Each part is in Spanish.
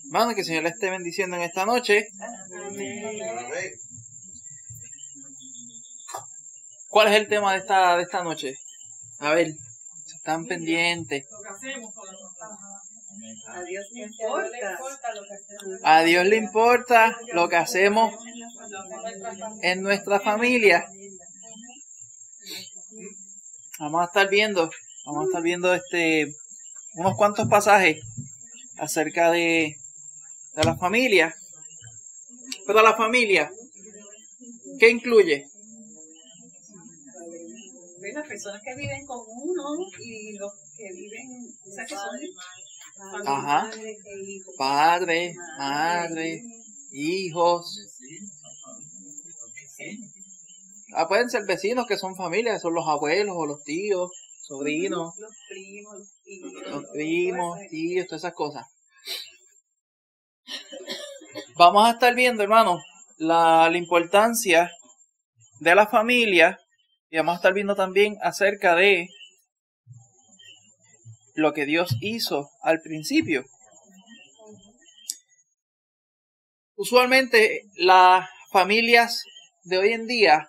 Hermano, que el Señor le esté bendiciendo en esta noche. ¿Cuál es el tema de esta noche? A ver, están pendientes. A Dios le importa. A Dios le importa lo que hacemos en nuestra familia. Vamos a estar viendo unos cuantos pasajes acerca de la familia. Pero la familia, ¿qué incluye? Las personas que viven con uno y los que viven, o sea, que son Ajá. Padre, madre, hijos. Pueden ser vecinos que son familia, son los abuelos o los tíos, sobrinos, los primos, tíos, todas esas cosas. Vamos a estar viendo, hermano, la importancia de la familia y vamos a estar viendo también acerca de lo que Dios hizo al principio. Usualmente las familias de hoy en día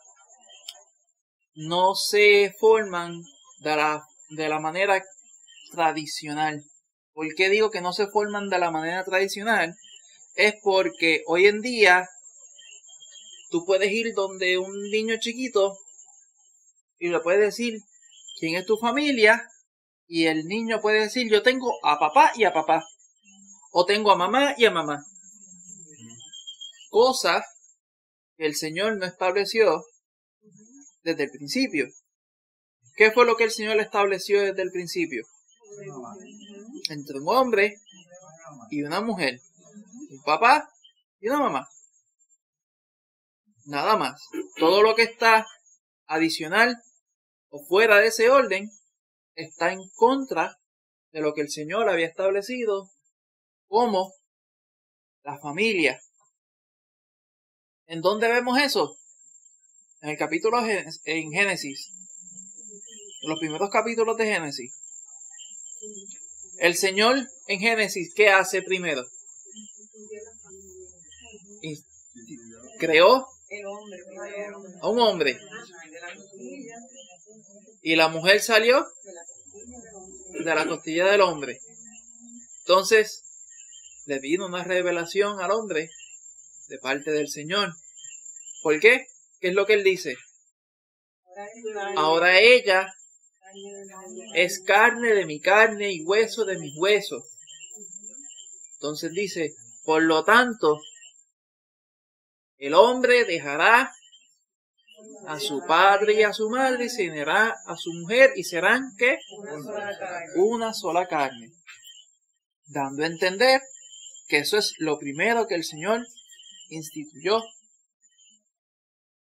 no se forman de la manera tradicional. ¿Por qué digo que no se forman de la manera tradicional? Es porque hoy en día tú puedes ir donde un niño chiquito y le puedes decir quién es tu familia y el niño puede decir yo tengo a papá y a papá o tengo a mamá y a mamá. Cosa que el Señor no estableció desde el principio. ¿Qué fue lo que el Señor estableció desde el principio? Entre un hombre y una mujer, un papá y una mamá. Nada más. Todo lo que está adicional o fuera de ese orden está en contra de lo que el Señor había establecido como la familia. ¿En dónde vemos eso? En el capítulo en Génesis. En los primeros capítulos de Génesis. El Señor en Génesis, ¿qué hace primero? Creó a un hombre. Y la mujer salió de la costilla del hombre. Entonces, le vino una revelación al hombre de parte del Señor. ¿Por qué? ¿Qué es lo que él dice? Ahora ella es carne de mi carne y hueso de mis huesos. Entonces dice, por lo tanto, el hombre dejará a su padre y a su madre y se unirá a su mujer y serán, ¿qué? Una sola carne. Dando a entender que eso es lo primero que el Señor instituyó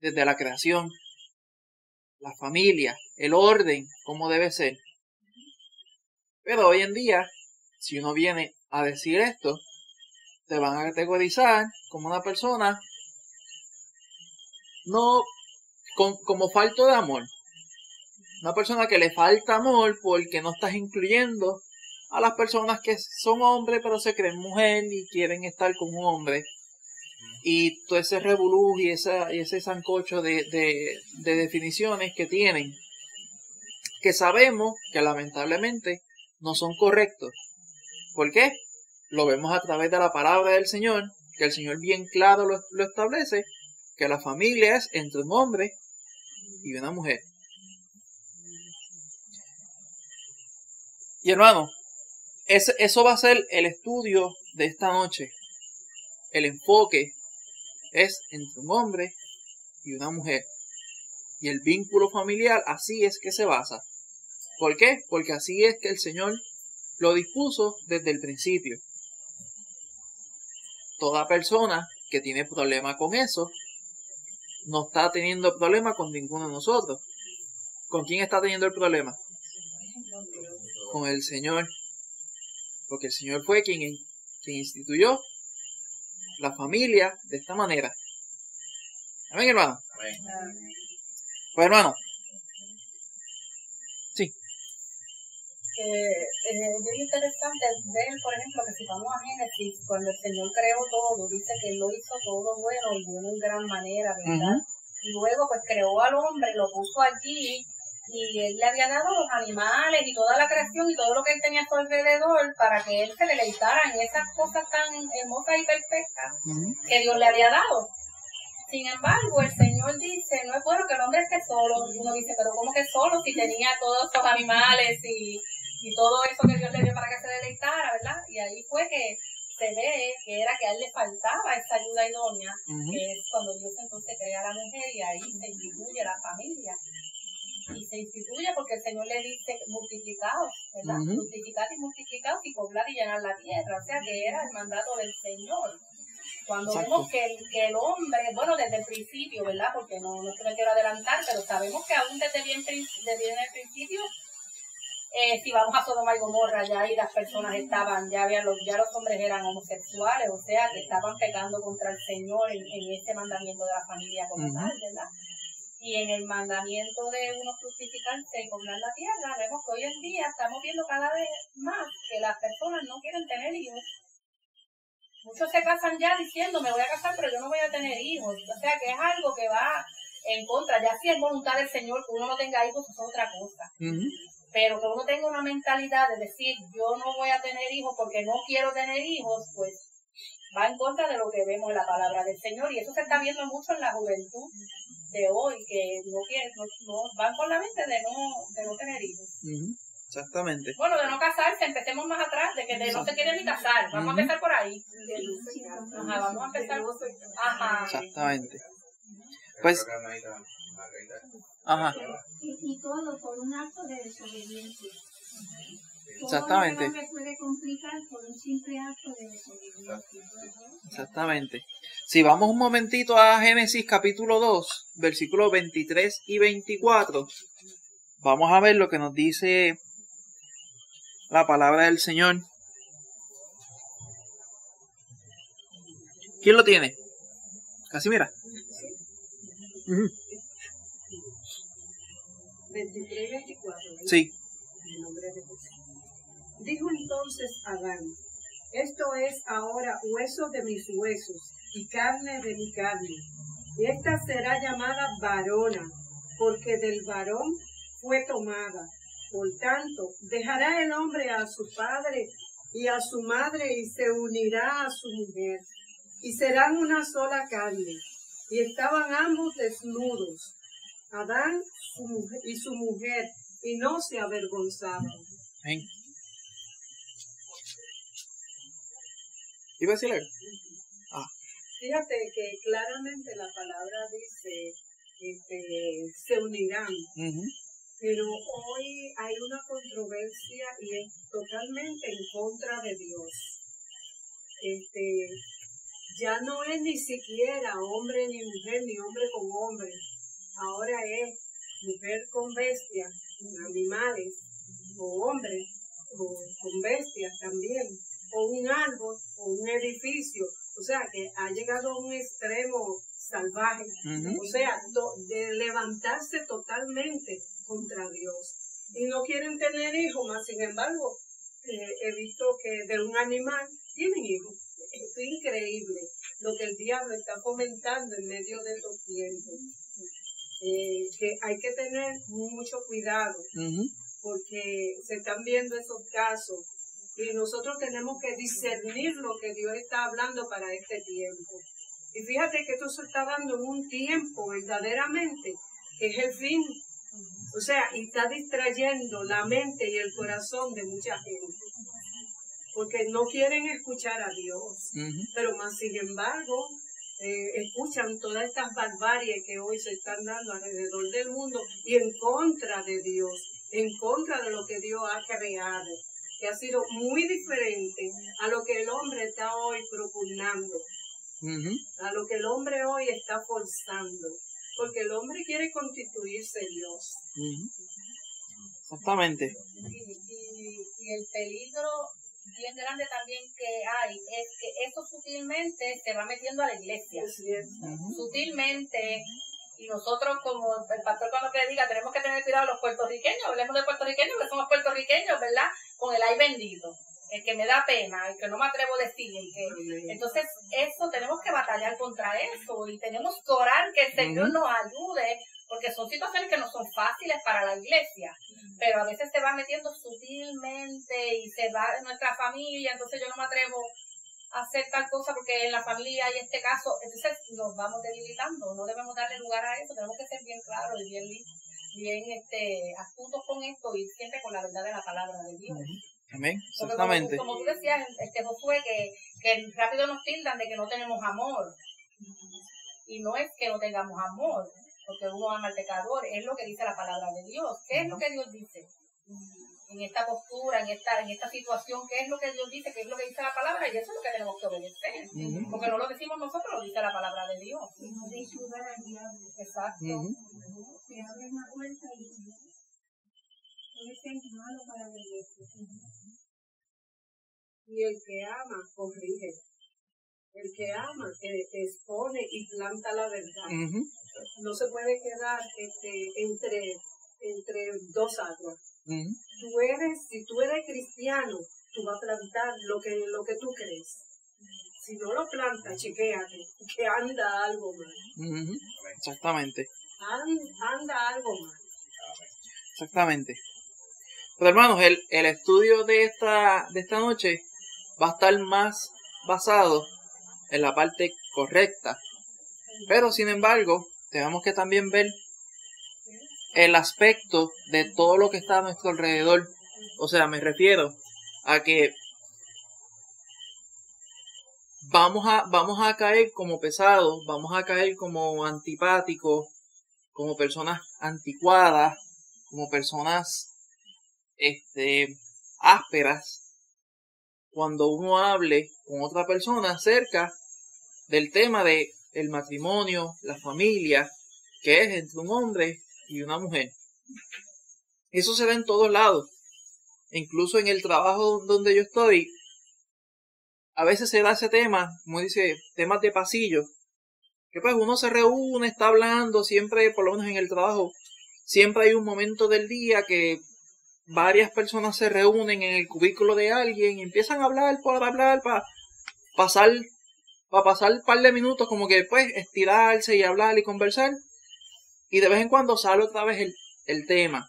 desde la creación. La familia, el orden, cómo debe ser. Pero hoy en día, si uno viene a decir esto, te van a categorizar como una persona como falto de amor. Una persona que le falta amor porque no estás incluyendo a las personas que son hombres pero se creen mujer y quieren estar con un hombre. Y todo ese revolú y ese sancocho de definiciones que tienen, que sabemos que lamentablemente no son correctos. ¿Por qué? Lo vemos a través de la palabra del Señor, que el Señor bien claro lo establece, que la familia es entre un hombre y una mujer. Y hermano, eso va a ser el estudio de esta noche. El enfoque es entre un hombre y una mujer. Y el vínculo familiar así es que se basa. ¿Por qué? Porque así es que el Señor lo dispuso desde el principio. Toda persona que tiene problema con eso no está teniendo problema con ninguno de nosotros. ¿Con quién está teniendo el problema? Con el Señor. Porque el Señor fue quien instituyó la familia de esta manera. ¿Amén, hermano? Amén. Pues hermano. Sí. es muy interesante ver, por ejemplo, que si vamos a Génesis, cuando el Señor creó todo, dice que Él lo hizo todo bueno y bueno en gran manera, ¿verdad? Y luego pues creó al hombre, lo puso allí y Él le había dado los animales y toda la creación y todo lo que Él tenía a su alrededor para que Él se deleitara en esas cosas tan hermosas y perfectas que Dios le había dado. Sin embargo, el Señor dice, no es bueno que el hombre esté solo. Y uno dice, pero ¿cómo que solo si tenía todos esos animales y todo eso que Dios le dio para que se deleitara, ¿verdad? Y ahí fue que se ve que era que a él le faltaba esa ayuda idónea, que es cuando Dios entonces crea a la mujer y ahí se instituye la familia. Y se instituye porque el Señor le dice multiplicados, ¿verdad? Multiplicad y poblad y llenar la tierra. O sea que era el mandato del Señor. Cuando vemos que el hombre, bueno, desde el principio, ¿verdad? Porque no es que me quiero adelantar, pero sabemos que aún desde bien el principio, si vamos a Sodoma y Gomorra, ya ahí las personas estaban, ya los hombres eran homosexuales, o sea, que estaban pecando contra el Señor en este mandamiento de la familia como tal, ¿verdad? Y en el mandamiento de uno fructificarse y poblar la tierra, vemos que hoy en día estamos viendo cada vez más que las personas no quieren tener hijos. Muchos se casan ya diciendo, me voy a casar, pero yo no voy a tener hijos. O sea, que es algo que va en contra. Ya si es voluntad del Señor que uno no tenga hijos, es otra cosa. Pero que uno tenga una mentalidad de decir, yo no voy a tener hijos porque no quiero tener hijos, pues va en contra de lo que vemos en la palabra del Señor. Y eso se está viendo mucho en la juventud de hoy, que no van con la mente de no tener hijos. Exactamente. Bueno, de no casarse, empecemos más atrás, de que no se quieren ni casar. Vamos a empezar por ahí. Ajá, vamos a empezar. Ajá. Exactamente. Pues. Ajá. Y todo por un acto de desobediencia. Exactamente. Todo lo que no puede complicar por un simple acto de desobediencia. Exactamente. Si vamos un momentito a Génesis capítulo 2, versículos 23 y 24, vamos a ver lo que nos dice la palabra del Señor. ¿Quién lo tiene? Casimira. 23 y 24. Sí. En nombre de Jesús. Dijo entonces Adán, esto es ahora hueso de mis huesos y carne de mi carne. Esta será llamada varona, porque del varón fue tomada. Por tanto, dejará el hombre a su padre y a su madre y se unirá a su mujer, y serán una sola carne. Y estaban ambos desnudos, Adán y su mujer, y no se avergonzaban. Amén. ¿Iba a decir algo? Fíjate que claramente la palabra dice se unirán. Pero hoy hay una controversia y es totalmente en contra de Dios. Ya no es ni siquiera hombre ni mujer, ni hombre con hombre. Ahora es mujer con bestias, con animales, o hombre con bestias también, o un árbol, o un edificio. O sea, que ha llegado a un extremo salvaje. O sea, de levantarse totalmente contra Dios. Y no quieren tener hijos, más sin embargo, he visto que de un animal tienen hijos. Es increíble lo que el diablo está fomentando en medio de estos tiempos. Que hay que tener mucho cuidado, porque se están viendo esos casos y nosotros tenemos que discernir lo que Dios está hablando para este tiempo. Y fíjate que esto se está dando en un tiempo verdaderamente que es el fin. O sea, y está distrayendo la mente y el corazón de mucha gente, porque no quieren escuchar a Dios, pero más sin embargo escuchan todas estas barbaries que hoy se están dando alrededor del mundo y en contra de Dios, en contra de lo que Dios ha creado, que ha sido muy diferente a lo que el hombre está hoy propugnando, a lo que el hombre hoy está forzando, porque el hombre quiere constituirse Dios. Exactamente. Y el peligro bien grande también que hay es que eso sutilmente se va metiendo a la iglesia. Sutilmente Y nosotros, como el pastor cuando predica, tenemos que tener cuidado los puertorriqueños, hablemos de puertorriqueños, porque somos puertorriqueños, ¿verdad? Con el ay bendito, el que me da pena, el que no me atrevo a decir, el que... Entonces, eso, tenemos que batallar contra eso, y tenemos que orar que el Señor nos ayude, porque son situaciones que no son fáciles para la iglesia, pero a veces se va metiendo sutilmente, y se va en nuestra familia, entonces yo no me atrevo hacer tal cosa porque en la familia hay este caso, entonces nos vamos debilitando, no debemos darle lugar a eso, tenemos que ser bien claros y bien astutos con esto y siempre con la verdad de la palabra de Dios. Amén, exactamente. Como tú decías, Josué, que rápido nos tildan de que no tenemos amor, y no es que no tengamos amor, porque uno ama al pecador, es lo que dice la palabra de Dios. ¿Qué es lo que Dios dice? En esta postura, en esta situación, ¿qué es lo que Dios dice? ¿Qué es lo que dice la palabra? Y eso es lo que tenemos que obedecer. Porque no lo decimos nosotros, lo dice la palabra de Dios. Y no deis lugar al diablo. Exacto. Se abre una puerta y puede ser malo para la iglesia. Y el que ama, corrige. El que ama, expone y planta la verdad. No se puede quedar entre dos aguas. Si tú eres cristiano, tú vas a plantar lo que tú crees. Si no lo plantas, chequéate, que anda algo mal. Exactamente. Anda algo mal. Exactamente. Pero hermanos, el estudio de esta noche va a estar más basado en la parte correcta. Pero sin embargo, tenemos que también ver el aspecto de todo lo que está a nuestro alrededor. O sea, me refiero a que vamos a caer como pesados, vamos a caer como antipáticos, como personas anticuadas, como personas ásperas, cuando uno hable con otra persona acerca del tema de el matrimonio, la familia, que es entre un hombre y una mujer. Eso se da en todos lados. Incluso en el trabajo donde yo estoy, a veces se da ese tema, como dice, temas de pasillo, que pues uno se reúne, está hablando, siempre, por lo menos en el trabajo, siempre hay un momento del día que varias personas se reúnen en el cubículo de alguien y empiezan a hablar, para pasar un par de minutos, como que pues estirarse y hablar y conversar, y de vez en cuando sale otra vez el tema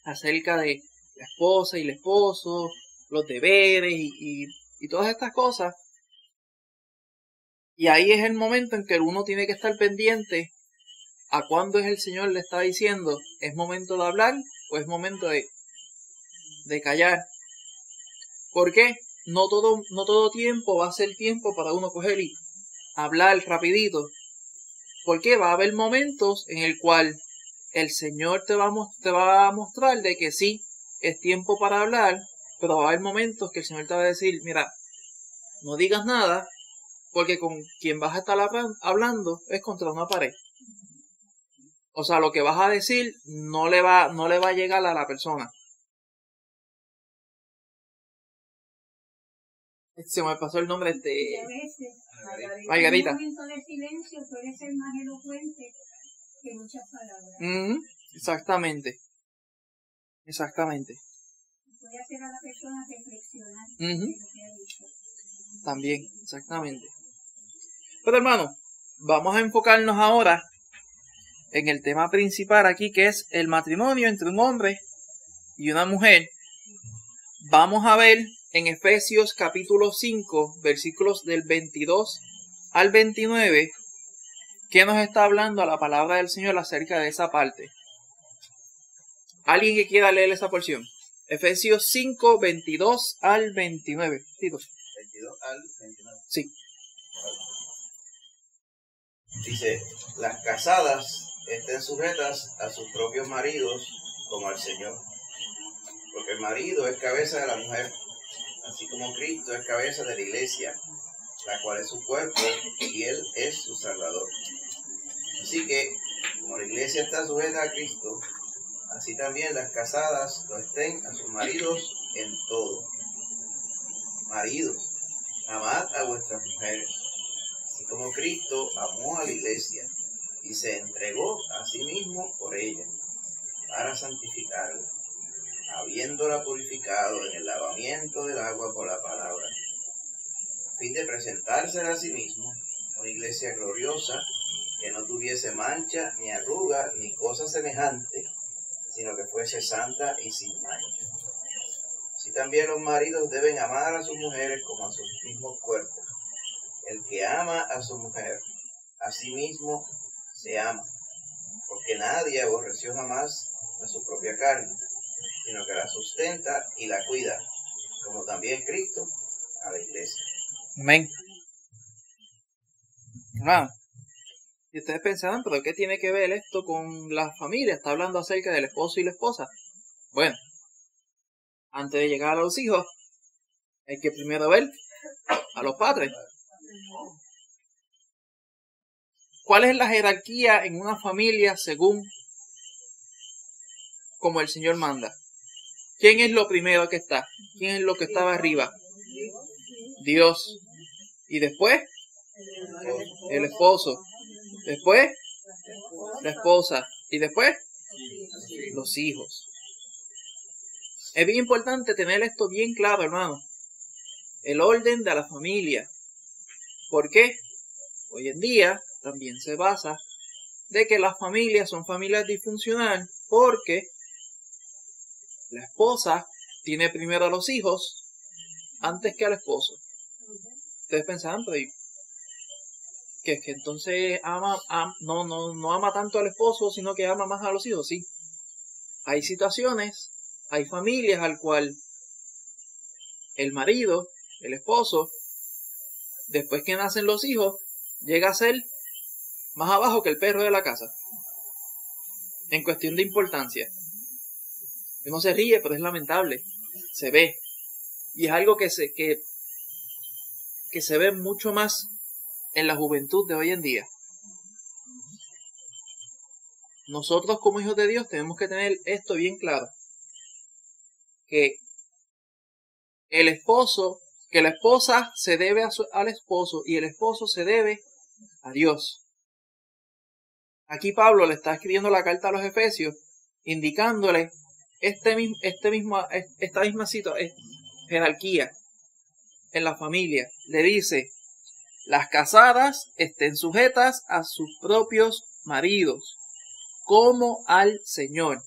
acerca de la esposa y el esposo, los deberes y todas estas cosas. Y ahí es el momento en que uno tiene que estar pendiente a cuándo es el Señor le está diciendo, ¿es momento de hablar o es momento de callar? ¿Por qué? No todo tiempo va a ser tiempo para uno coger y hablar rapidito. Porque va a haber momentos en el cual el Señor te va a mostrar de que sí, es tiempo para hablar, pero va a haber momentos que el Señor te va a decir, mira, no digas nada, porque con quien vas a estar hablando es contra una pared. O sea, lo que vas a decir no le va a llegar a la persona. Se me pasó el nombre Y a veces, Margarita. un momento de silencio puede ser más elocuente que muchas palabras. Exactamente. Puede hacer a la persona reflexionar de lo que ha dicho. También, exactamente. Pero hermano, vamos a enfocarnos ahora en el tema principal aquí, que es el matrimonio entre un hombre y una mujer. Vamos a ver en Efesios capítulo 5, versículos del 22 al 29, que nos está hablando a la palabra del Señor acerca de esa parte. ¿Alguien que quiera leer esa porción? Efesios 5, 22 al 29. Tito. 22 al 29. Sí. Dice, las casadas estén sujetas a sus propios maridos como al Señor, porque el marido es cabeza de la mujer, así como Cristo es cabeza de la iglesia, la cual es su cuerpo y Él es su Salvador. Así que, como la iglesia está sujeta a Cristo, así también las casadas lo estén a sus maridos en todo. Maridos, amad a vuestras mujeres, así como Cristo amó a la iglesia y se entregó a sí mismo por ella, para santificarla, habiéndola purificado en el lavamiento del agua por la palabra, a fin de presentársela a sí mismo, una iglesia gloriosa, que no tuviese mancha, ni arruga, ni cosa semejante, sino que fuese santa y sin mancha. Así también los maridos deben amar a sus mujeres como a sus mismos cuerpos. El que ama a su mujer, a sí mismo se ama, porque nadie aborreció jamás a su propia carne, sino que la sustenta y la cuida, como también Cristo a la iglesia. Amén. Hermano, y ustedes pensarán, ¿pero qué tiene que ver esto con la familia? Está hablando acerca del esposo y la esposa. Bueno, antes de llegar a los hijos, hay que primero ver a los padres. ¿Cuál es la jerarquía en una familia según como el Señor manda? ¿Quién es lo primero que está? ¿Quién es lo que estaba arriba? Dios. Y después, el esposo. Después, la esposa. Y después, los hijos. Es bien importante tener esto bien claro, hermano. El orden de la familia. ¿Por qué? Hoy en día también se basa de que las familias son familias disfuncionales porque la esposa tiene primero a los hijos antes que al esposo. Ustedes pensaban, pero que entonces no ama tanto al esposo, sino que ama más a los hijos. Sí, hay situaciones, hay familias al cual el marido, el esposo, después que nacen los hijos, llega a ser más abajo que el perro de la casa en cuestión de importancia. Uno se ríe, pero es lamentable, se ve, y es algo que se ve mucho más en la juventud de hoy en día. Nosotros como hijos de Dios tenemos que tener esto bien claro, que la esposa se debe al esposo y el esposo se debe a Dios. Aquí Pablo le está escribiendo la carta a los Efesios, indicándole esta misma jerarquía en la familia. Le dice: las casadas estén sujetas a sus propios maridos, como al Señor,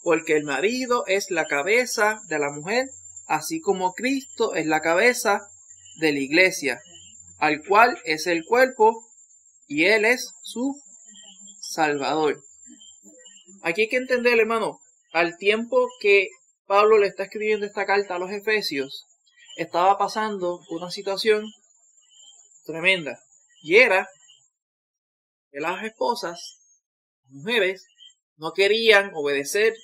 porque el marido es la cabeza de la mujer, así como Cristo es la cabeza de la iglesia, al cual es el cuerpo, y Él es su Salvador. Aquí hay que entender, hermano, al tiempo que Pablo le está escribiendo esta carta a los Efesios, estaba pasando una situación tremenda, y era que las esposas, las mujeres, no querían obedecer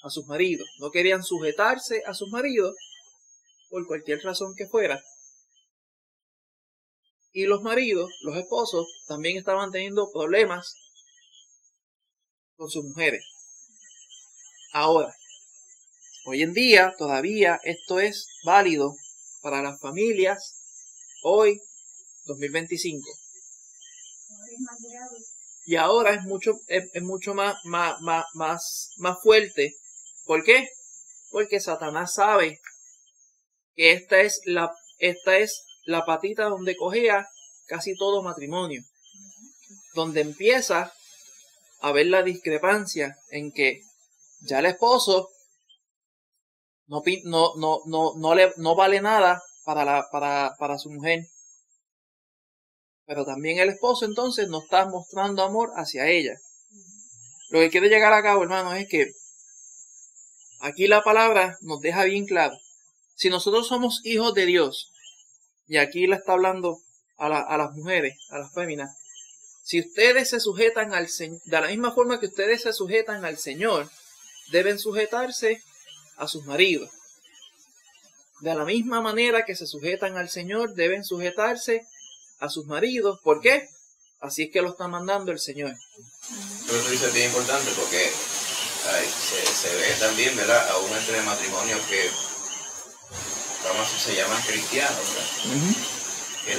a sus maridos, no querían sujetarse a sus maridos por cualquier razón que fuera. Y los maridos, los esposos, también estaban teniendo problemas con sus mujeres. Ahora, hoy en día todavía esto es válido para las familias hoy, 2025. Y ahora es mucho más fuerte. ¿Por qué? Porque Satanás sabe que esta es la patita donde cojea casi todo matrimonio, donde empieza a ver la discrepancia en que ya el esposo no vale nada para su mujer, pero también el esposo entonces no está mostrando amor hacia ella. Lo que quiero llegar a cabo, hermanos, es que aquí la palabra nos deja bien claro: si nosotros somos hijos de Dios, y aquí le está hablando a las mujeres, a las féminas, si ustedes se sujetan al Señor, de la misma forma que ustedes se sujetan al Señor, deben sujetarse a sus maridos. De la misma manera que se sujetan al Señor, deben sujetarse a sus maridos. ¿Por qué? Así es que lo está mandando el Señor. Pero eso es bien importante porque se ve también, ¿verdad?, aún entre matrimonios que, vamos a decir, se llaman cristianos, ¿verdad? Que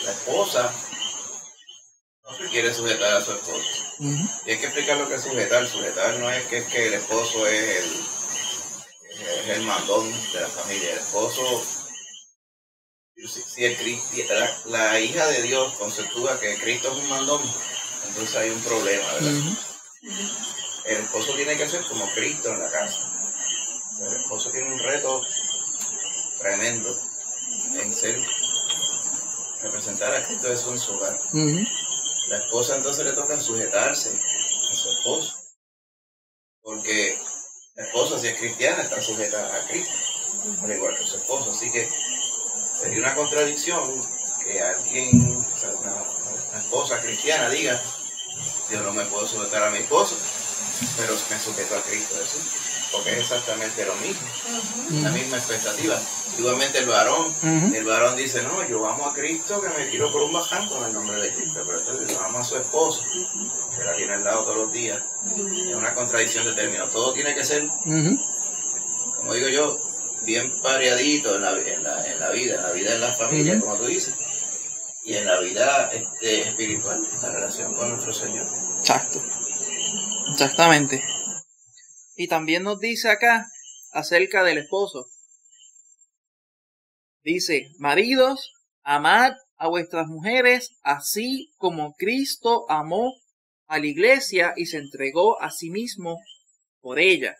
la esposa, no quiere sujetar a su esposo. Y hay que explicar lo que es sujetar. Sujetar no es que el esposo es el mandón de la familia. El esposo, si la hija de Dios conceptúa que Cristo es un mandón, entonces hay un problema, ¿verdad? El esposo tiene que ser como Cristo en la casa. O sea, el esposo tiene un reto tremendo en representar a Cristo Jesús en su hogar. La esposa entonces le toca sujetarse a su esposo, porque la esposa, si es cristiana, está sujeta a Cristo, al igual que su esposo. Así que sería una contradicción que alguien, o sea, una esposa cristiana diga: yo no me puedo sujetar a mi esposo, pero me sujeto a Cristo Jesús, porque es exactamente lo mismo, la misma expectativa. Igualmente el varón dice: no, yo amo a Cristo, que me tiro por un barranco en el nombre de Cristo, pero entonces yo amo a su esposo, que la tiene al lado todos los días. Es una contradicción de términos. Todo tiene que ser, como digo yo, bien pareadito en la vida, en la familia, como tú dices, y en la vida espiritual, en la relación con nuestro Señor. Exacto. Exactamente. Y también nos dice acá acerca del esposo. Dice: maridos, amad a vuestras mujeres, así como Cristo amó a la iglesia y se entregó a sí mismo por ella.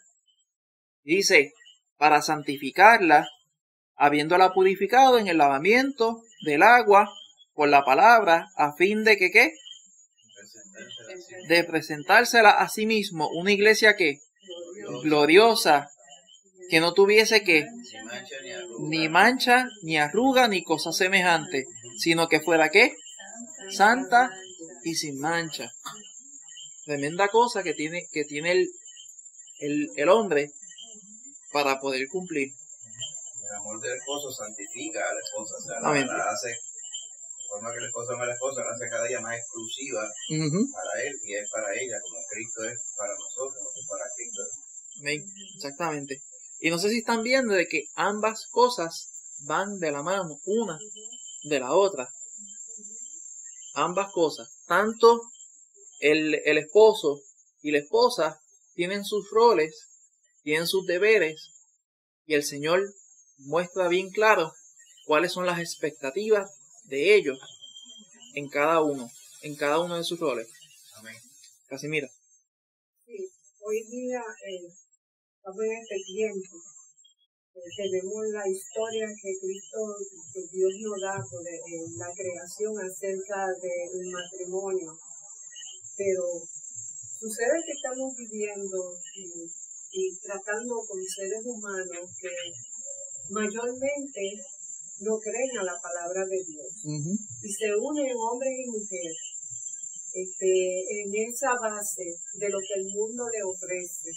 Dice: para santificarla, habiéndola purificado en el lavamiento del agua por la palabra, a fin de que, ¿qué? De presentársela a sí mismo, una iglesia que gloriosa, que no tuviese que ni mancha, ni arruga, ni cosa semejante, sino que fuera ¿qué? Santa y sin mancha. Tremenda cosa que tiene el hombre para poder cumplir. El amor del esposo santifica a la esposa, o sea, la hace, de forma que el esposo ama a la esposa, la hace cada día más exclusiva para él, y es para ella, como Cristo es para nosotros, nosotros para Cristo. Exactamente. Y no sé si están viendo de que ambas cosas van de la mano, una de la otra. Ambas cosas, tanto el esposo y la esposa tienen sus roles, tienen sus deberes, y el Señor muestra bien claro cuáles son las expectativas de ellos en cada uno de sus roles. Amén. Casimira. Sí, hoy día estamos en este tiempo. Tenemos la historia que Dios nos da por la creación acerca del matrimonio, pero sucede que estamos viviendo y tratando con seres humanos que mayormente no creen a la palabra de Dios y se unen hombres y mujeres en esa base de lo que el mundo le ofrece.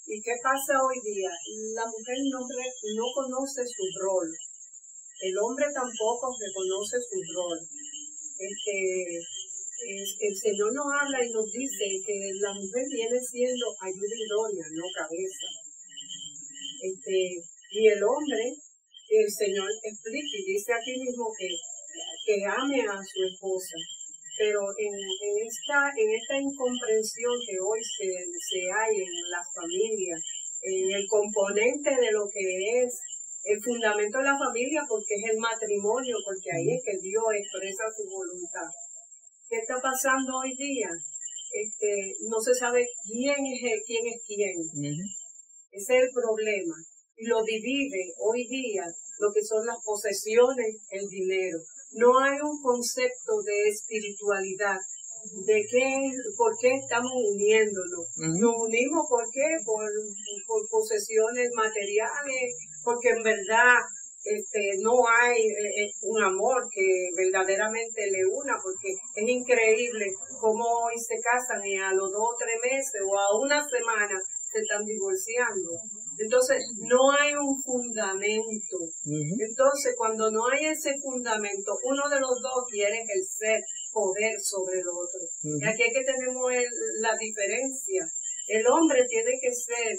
¿Y qué pasa hoy día? La mujer no conoce su rol. El hombre tampoco reconoce su rol. El Señor nos habla y nos dice que la mujer viene siendo ayuda idónea, no cabeza. Y el hombre, el Señor explica y dice aquí mismo que ame a su esposa. Pero en esta incomprensión que hoy se hay en las familias, en el componente de lo que es el fundamento de la familia, porque es el matrimonio, porque ahí es que Dios expresa su voluntad. ¿Qué está pasando hoy día? No se sabe quién es quién. Ese es el problema. Y lo divide hoy día lo que son las posesiones, el dinero. No hay un concepto de espiritualidad, de por qué estamos uniéndonos. Nos unimos, ¿por qué? Por posesiones materiales, porque en verdad no hay un amor que verdaderamente le una, porque es increíble cómo hoy se casan y a los 2 o 3 meses o a una semana se están divorciando. Entonces, no hay un fundamento. Entonces, cuando no hay ese fundamento, uno de los dos quiere ejercer poder sobre el otro. Y aquí es que tenemos la diferencia. El hombre tiene que ser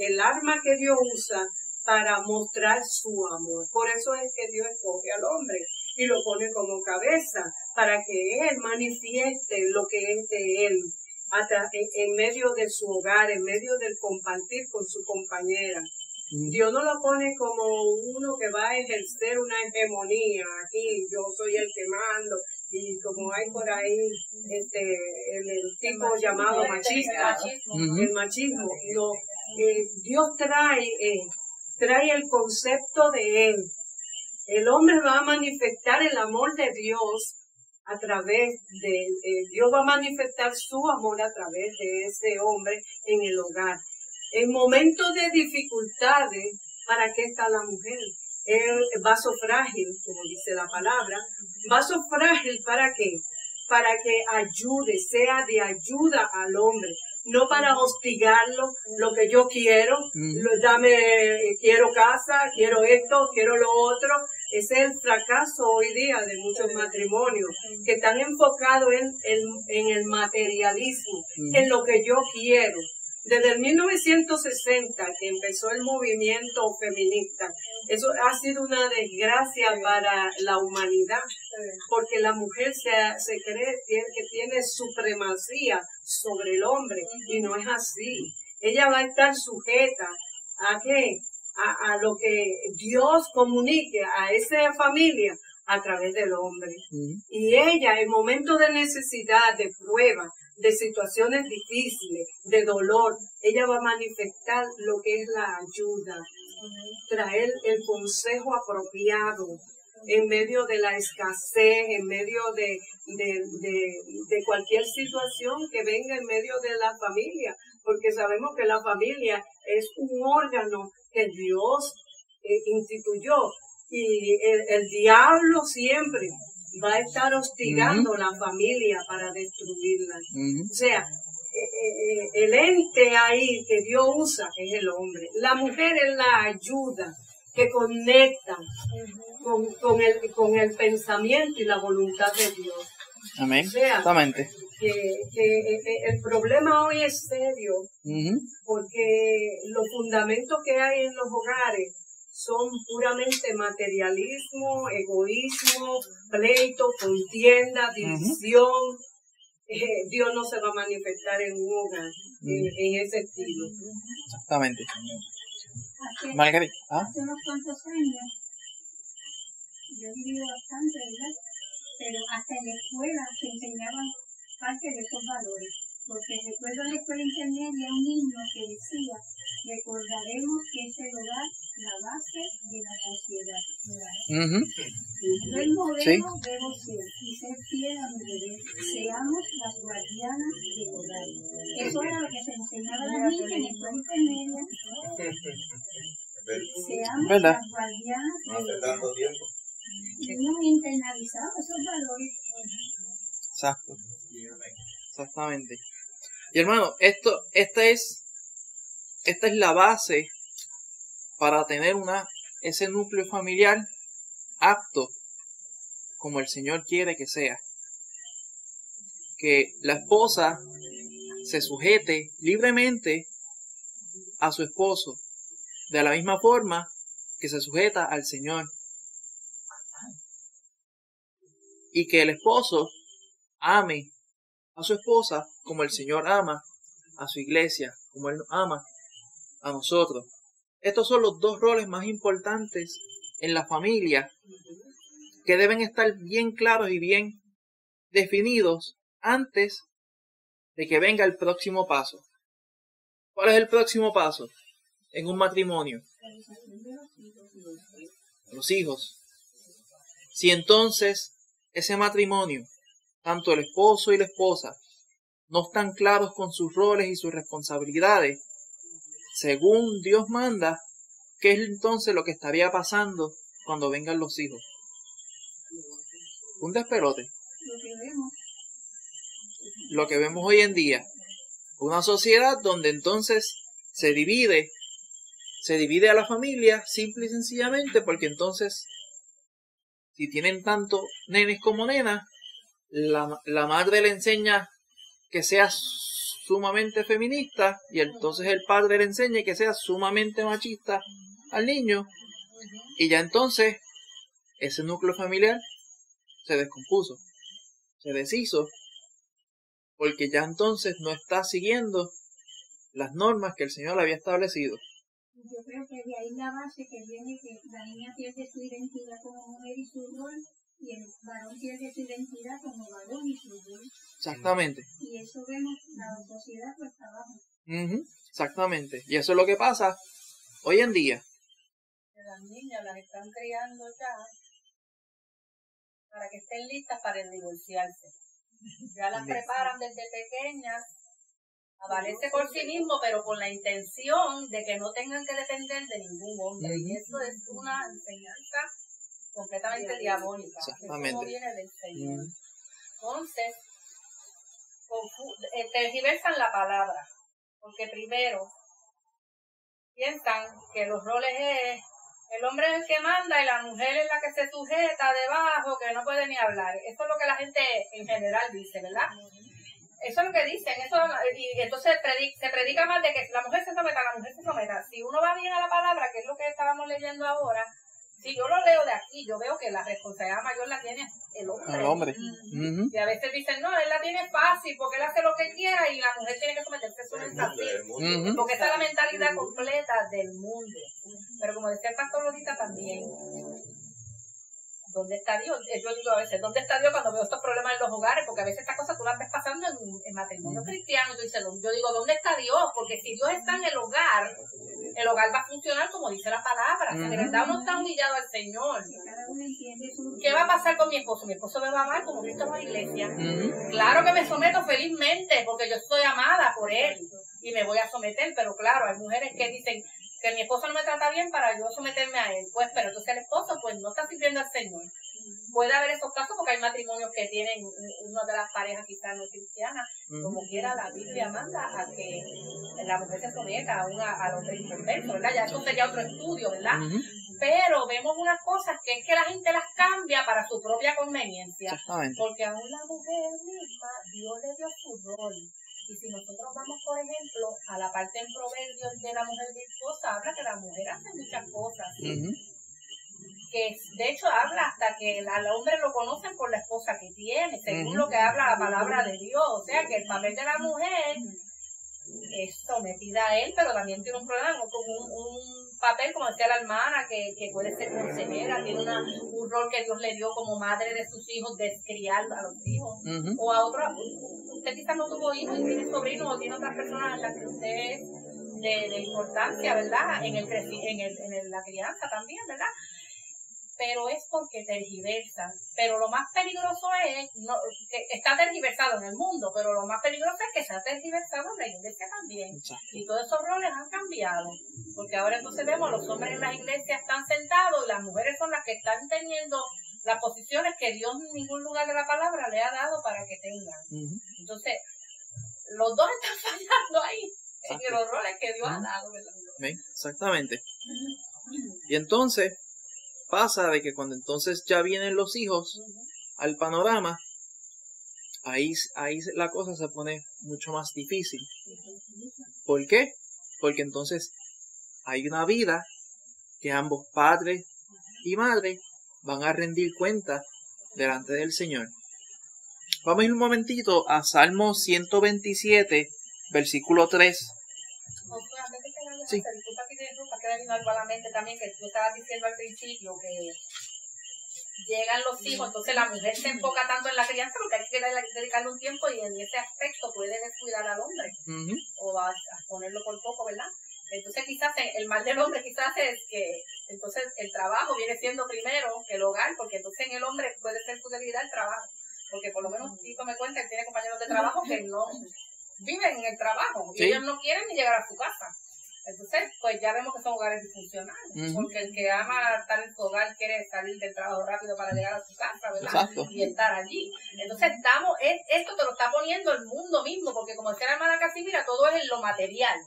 el arma que Dios usa para mostrar su amor. Por eso es que Dios escoge al hombre y lo pone como cabeza, para que Él manifieste lo que es de Él en medio de su hogar, en medio del compartir con su compañera. Dios no lo pone como uno que va a ejercer una hegemonía. Aquí yo soy el que mando, y como hay por ahí el tipo llamado machista, el machismo. No, Dios trae el concepto de Él. El hombre va a manifestar el amor de Dios a través de Dios va a manifestar su amor a través de ese hombre en el hogar. En momentos de dificultades, ¿para qué está la mujer? El vaso frágil, como dice la palabra. Vaso frágil, ¿para qué? Para que ayude, sea de ayuda al hombre. No para hostigarlo, lo que yo quiero, quiero casa, quiero esto, quiero lo otro. Ese es el fracaso hoy día de muchos matrimonios, que están enfocados en el materialismo, en lo que yo quiero. Desde el 1960, que empezó el movimiento feminista, eso ha sido una desgracia para la humanidad, porque la mujer se cree que tiene supremacía sobre el hombre, y no es así. Ella va a estar sujeta ¿a qué? A lo que Dios comunique a esa familia a través del hombre. Y ella, en momentos de necesidad, de prueba, de situaciones difíciles, de dolor, ella va a manifestar lo que es la ayuda, traer el consejo apropiado en medio de la escasez, en medio de cualquier situación que venga en medio de la familia, porque sabemos que la familia es un órgano que Dios instituyó, y el diablo siempre va a estar hostigando la familia para destruirla. O sea, el ente ahí que Dios usa es el hombre. La mujer es la ayuda que conecta con el pensamiento y la voluntad de Dios. Amén. O sea, exactamente. Que el problema hoy es serio, porque los fundamentos que hay en los hogares son puramente materialismo, egoísmo, pleito, contienda, división. Dios no se va a manifestar en un hogar en ese estilo. Exactamente. Margarita, ¿Ah? hace unos cuantos años, yo he vivido bastante, ¿verdad? Pero hasta en la escuela se enseñaban parte de esos valores. Porque recuerdo en la escuela intermedia un niño que decía: recordaremos que es el hogar la base de la sociedad. El modelo debo ser y ser fiel a mi deber. Seamos las guardianas del hogar. Eso era lo que se enseñaba a la niña en la escuela intermedia. Seamos las guardianas del hogar. Y hemos internalizado esos valores. Exacto. Exactamente. Y hermano, esta es la base para tener ese núcleo familiar apto como el Señor quiere que sea. Que la esposa se sujete libremente a su esposo, de la misma forma que se sujeta al Señor. Y que el esposo ame a su esposa como el Señor ama a su iglesia, como Él nos ama a nosotros. Estos son los dos roles más importantes en la familia, que deben estar bien claros y bien definidos antes de que venga el próximo paso. ¿Cuál es el próximo paso en un matrimonio? Los hijos. Si entonces ese matrimonio, tanto el esposo y la esposa, no están claros con sus roles y sus responsabilidades, según Dios manda, ¿qué es entonces lo que estaría pasando cuando vengan los hijos? Un despelote. Lo que vemos hoy en día. Una sociedad donde entonces se divide a la familia simple y sencillamente porque entonces, si tienen tanto nenes como nenas, la madre le enseña que sea sumamente feminista y entonces el padre le enseña que sea sumamente machista al niño, y ya entonces ese núcleo familiar se descompuso. se deshizo porque ya entonces no está siguiendo las normas que el Señor había establecido. Yo creo que de ahí la base que viene que la niña pierde su identidad como mujer y su rol, y el varón pierde su identidad como varón y su rol. Exactamente. Y eso vemos, la sociedad pues está abajo. Exactamente. Y eso es lo que pasa hoy en día. Que las niñas las están criando ya para que estén listas para el divorciarse. Ya las preparan desde pequeñas a valerse por sí mismo, pero con la intención de que no tengan que depender de ningún hombre. Y eso es una enseñanza completamente diabólica. Exactamente. Eso no viene del Señor. Entonces, tergiversan la palabra, porque primero piensan que los roles es el hombre es el que manda y la mujer es la que se sujeta debajo, que no puede ni hablar. Eso es lo que la gente en general dice, ¿verdad? Eso es lo que dicen, y entonces se predica más de que la mujer se someta, la mujer se someta. Si uno va bien a la palabra, que es lo que estábamos leyendo ahora, si yo lo leo de aquí, yo veo que la responsabilidad mayor la tiene el hombre. El hombre. Y a veces dicen, no, él la tiene fácil porque él hace lo que quiera y la mujer tiene que someterse. Eso no es así. Porque esa es la mentalidad completa del mundo. Pero como decía el pastor ahorita también, ¿dónde está Dios? Yo digo a veces, ¿dónde está Dios cuando veo estos problemas en los hogares? Porque a veces estas cosas tú las ves pasando en matrimonio cristiano. Tú dices, yo digo, ¿dónde está Dios? Porque si Dios está en el hogar va a funcionar como dice la palabra. Si de verdad uno está humillado al Señor, ¿qué va a pasar con mi esposo? Mi esposo me va a amar como Cristo va a la iglesia. Claro que me someto felizmente porque yo estoy amada por él y me voy a someter, pero claro, hay mujeres que dicen que mi esposo no me trata bien para yo someterme a él. Pues, pero entonces el esposo pues no está sirviendo al Señor. Puede haber esos casos porque hay matrimonios que tienen una de las parejas quizás no cristianas. Como quiera, la Biblia manda a que la mujer se someta al hombre inconverso, ¿verdad? Ya eso sería otro estudio, ¿verdad? Pero vemos unas cosas que es que la gente las cambia para su propia conveniencia. Porque aún la mujer misma, Dios le dio su rol. Y si nosotros vamos, por ejemplo, a la parte en Proverbios de la mujer virtuosa, habla que la mujer hace muchas cosas. Que de hecho habla hasta que al hombre lo conocen por la esposa que tiene, según lo que habla la palabra de Dios. O sea que el papel de la mujer es sometida a él, pero también tiene un problema, un papel, como decía la hermana, que puede ser consejera, tiene un rol que Dios le dio como madre de sus hijos, de criar a los hijos, o a otros. Usted quizás no tuvo hijos y tiene sobrinos o tiene otras personas en las que usted es de importancia, ¿verdad? En la crianza también, ¿verdad? Pero es porque tergiversan. Pero lo más peligroso es, que está tergiversado en el mundo, pero lo más peligroso es que se ha tergiversado en la iglesia también. Y todos esos roles han cambiado. Porque ahora entonces vemos, los hombres en las iglesias están sentados y las mujeres son las que están teniendo las posiciones que Dios en ningún lugar de la palabra le ha dado para que tengan. Entonces, los dos están fallando ahí, en los roles que Dios ha dado, ¿verdad? Exactamente. Y entonces pasa de que cuando entonces ya vienen los hijos al panorama, ahí la cosa se pone mucho más difícil. ¿Por qué? Porque entonces hay una vida que ambos padres y madre van a rendir cuenta delante del Señor. Vamos a ir un momentito a Salmo 127, versículo 3. Sí. Disculpa que me vino algo a la mente también, que tú estabas diciendo al principio que llegan los hijos, entonces la mujer se enfoca tanto en la crianza porque hay que dedicarle un tiempo y en ese aspecto puede descuidar al hombre o a ponerlo por poco, ¿verdad? Entonces quizás el mal del hombre quizás es que entonces el trabajo viene siendo primero que el hogar, porque entonces en el hombre puede ser su debilidad el trabajo, porque por lo menos Tito me cuenta que tiene compañeros de trabajo que no viven en el trabajo y ellos no quieren ni llegar a su casa. Entonces, pues ya vemos que son hogares disfuncionales, porque el que ama estar en su hogar quiere salir del trabajo rápido para llegar a su casa, ¿verdad? Exacto. Y estar allí. Entonces esto te lo está poniendo el mundo mismo, porque como decía la hermana Casimira, todo es en lo material.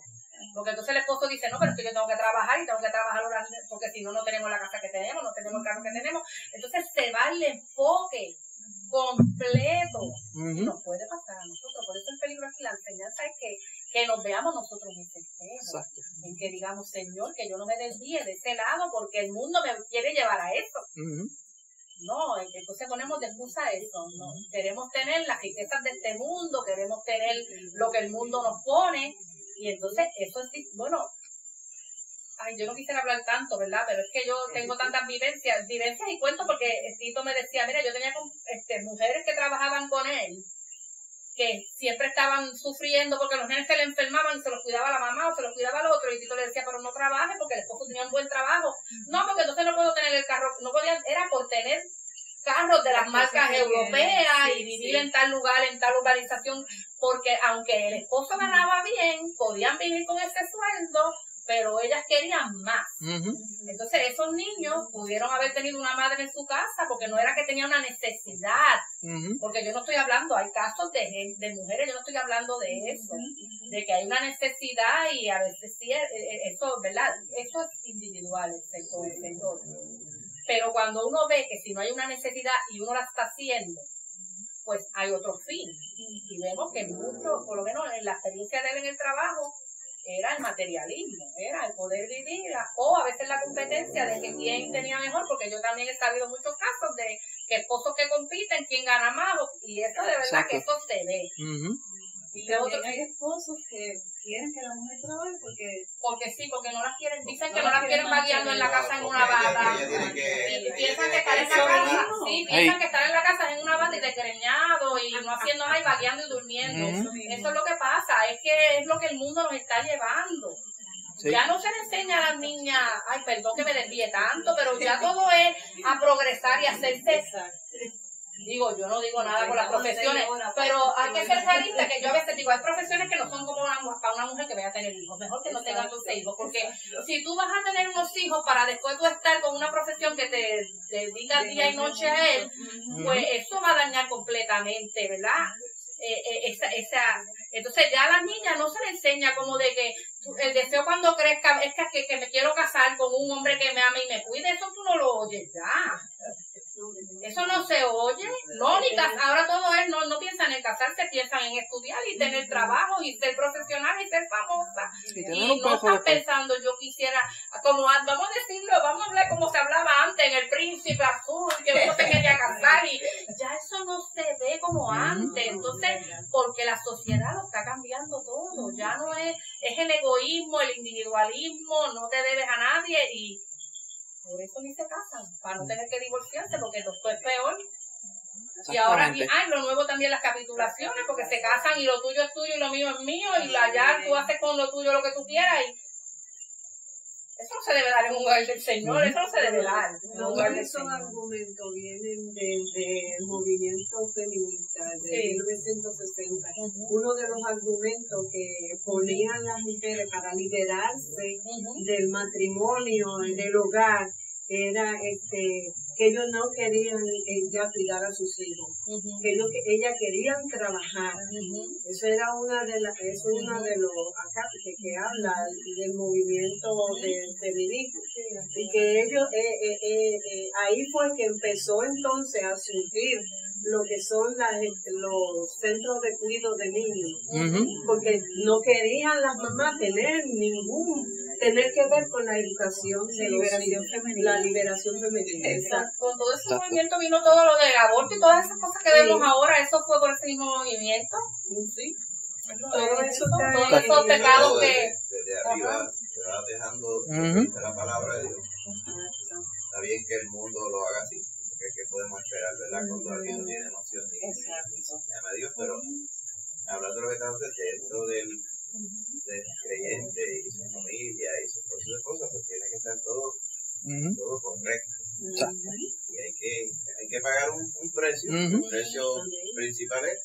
Porque entonces el esposo dice, no, pero es que yo tengo que trabajar y tengo que trabajar porque si no, no tenemos la casa que tenemos, no tenemos el carro que tenemos. Entonces se va el enfoque completo. Nos puede pasar a nosotros. Por eso el peligro aquí, la enseñanza es que nos veamos nosotros en ese espejo. En que digamos, Señor, que yo no me desvíe de ese lado porque el mundo me quiere llevar a eso. No, entonces ponemos de excusa eso, ¿no? Queremos tener las riquezas de este mundo, queremos tener lo que el mundo nos pone, y entonces eso es, bueno, ay, yo no quisiera hablar tanto, ¿verdad? Pero es que yo tengo tantas vivencias y cuento, porque Tito me decía, mira, yo tenía mujeres que trabajaban con él, que siempre estaban sufriendo porque los nenes se le enfermaban y se los cuidaba la mamá o se los cuidaba el otro, y Tito le decía, pero no trabaje porque el esposo tenía un buen trabajo. No, porque entonces no puedo tener el carro, no podían, era por tener carros de las marcas europeas y vivir en tal lugar, en tal urbanización, porque aunque el esposo ganaba bien, podían vivir con ese sueldo, pero ellas querían más. Entonces esos niños pudieron haber tenido una madre en su casa porque no era que tenía una necesidad, porque yo no estoy hablando, hay casos de mujeres, yo no estoy hablando de eso, de que hay una necesidad y a veces sí, eso, ¿verdad? Eso es individual, con el Señor. Pero cuando uno ve que si no hay una necesidad y uno la está haciendo, pues hay otro fin. Y vemos que mucho, por lo menos en la experiencia de él en el trabajo, era el materialismo, era el poder vivir, o a veces la competencia de que quién tenía mejor, porque yo también he sabido muchos casos de que esposos que compiten, quién gana más, y eso de verdad. Exacto. Que eso se ve. Y también hay esposos que quieren que la mujer trabaje porque sí, porque no las quieren, dicen que no las quieren vagueando en la casa en una bata, y piensan que estar en la casa, piensan que estar en la casa en una bata y desgreñado y no haciendo nada y vagueando y durmiendo. Eso es lo que pasa, es que es lo que el mundo nos está llevando. Sí. Ya no se le enseña a las niñas, ay, perdón que me desvíe tanto, pero ya todo es a progresar y a hacerse. Digo, yo no digo nada con las profesiones, pero hay que ser realista, que yo a veces digo, hay profesiones que no son como para una mujer que vaya a tener hijos, mejor que no tenga tus hijos, porque si tú vas a tener unos hijos para después tú estar con una profesión que te dedica día y noche a él, pues eso va a dañar completamente, ¿verdad? Entonces ya a las niñas no se les enseña como de que el deseo cuando crezca es que me quiero casar con un hombre que me ame y me cuide, eso tú no lo oyes ya. Eso no se oye, no, ni ahora todo es, no piensan en casarse, piensan en estudiar y tener trabajo y ser profesional y ser famosa. Y no están pensando, yo quisiera, como vamos a decirlo, vamos a hablar como se hablaba antes, en el Príncipe Azul, que uno se quería casar, y ya eso no se ve como antes. Entonces, porque la sociedad lo está cambiando todo, ya no es el egoísmo, el individualismo, no te debes a nadie, y por eso ni se casan, para no tener que divorciarse, porque esto es peor. Y ahora, lo nuevo también las capitulaciones, porque se casan y lo tuyo es tuyo y lo mío es mío, y allá tú haces con lo tuyo lo que tú quieras, y eso no se debe dar en un lugar del Señor, eso no se debe dar. Todos esos argumentos vienen del movimiento feminista de 1960. Uno de los argumentos que ponían las mujeres para liberarse del matrimonio, del hogar, era que ellos no querían ya cuidar a sus hijos, que ellas querían trabajar. Eso era una de los acá que habla del movimiento del feminismo, y que ellos ahí fue que empezó entonces a surgir lo que son los centros de cuidado de niños, porque no querían las mamás tener que ver con la educación de la liberación femenina. Exacto. Con todo ese movimiento vino todo lo del aborto y todas esas cosas que vemos ahora, eso fue por ese mismo movimiento. Sí. Todos esos pecados que desde arriba se va dejando la palabra de Dios. Está bien que el mundo lo haga así, porque es que podemos esperar, ¿verdad? Cuando alguien no tiene noción ni llama a Dios, pero hablando de lo que estamos dentro del creyente y su familia y su cosas, pues tiene que estar todo correcto. Y hay que pagar un precio. El precio principal es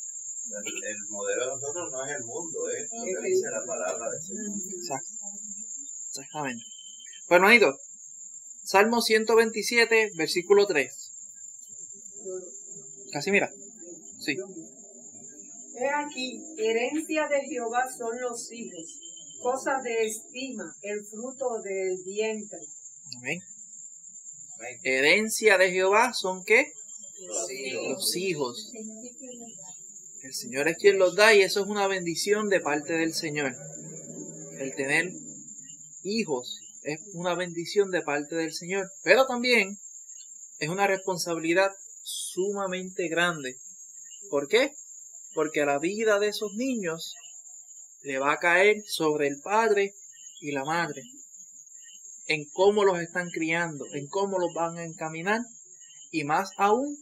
el modelo de nosotros, no es el mundo, es lo que dice la palabra de Dios. Exactamente. Bueno, Anito, Salmo 127, versículo 3. Casi mira. Sí. He aquí, herencia de Jehová son los hijos, cosas de estima, el fruto del vientre. Amén. Herencia de Jehová son ¿qué? Los hijos. El Señor es quien los da y eso es una bendición de parte del Señor. El tener hijos es una bendición de parte del Señor. Pero también es una responsabilidad sumamente grande. ¿Por qué? Porque la vida de esos niños le va a caer sobre el padre y la madre, en cómo los están criando, en cómo los van a encaminar, y más aún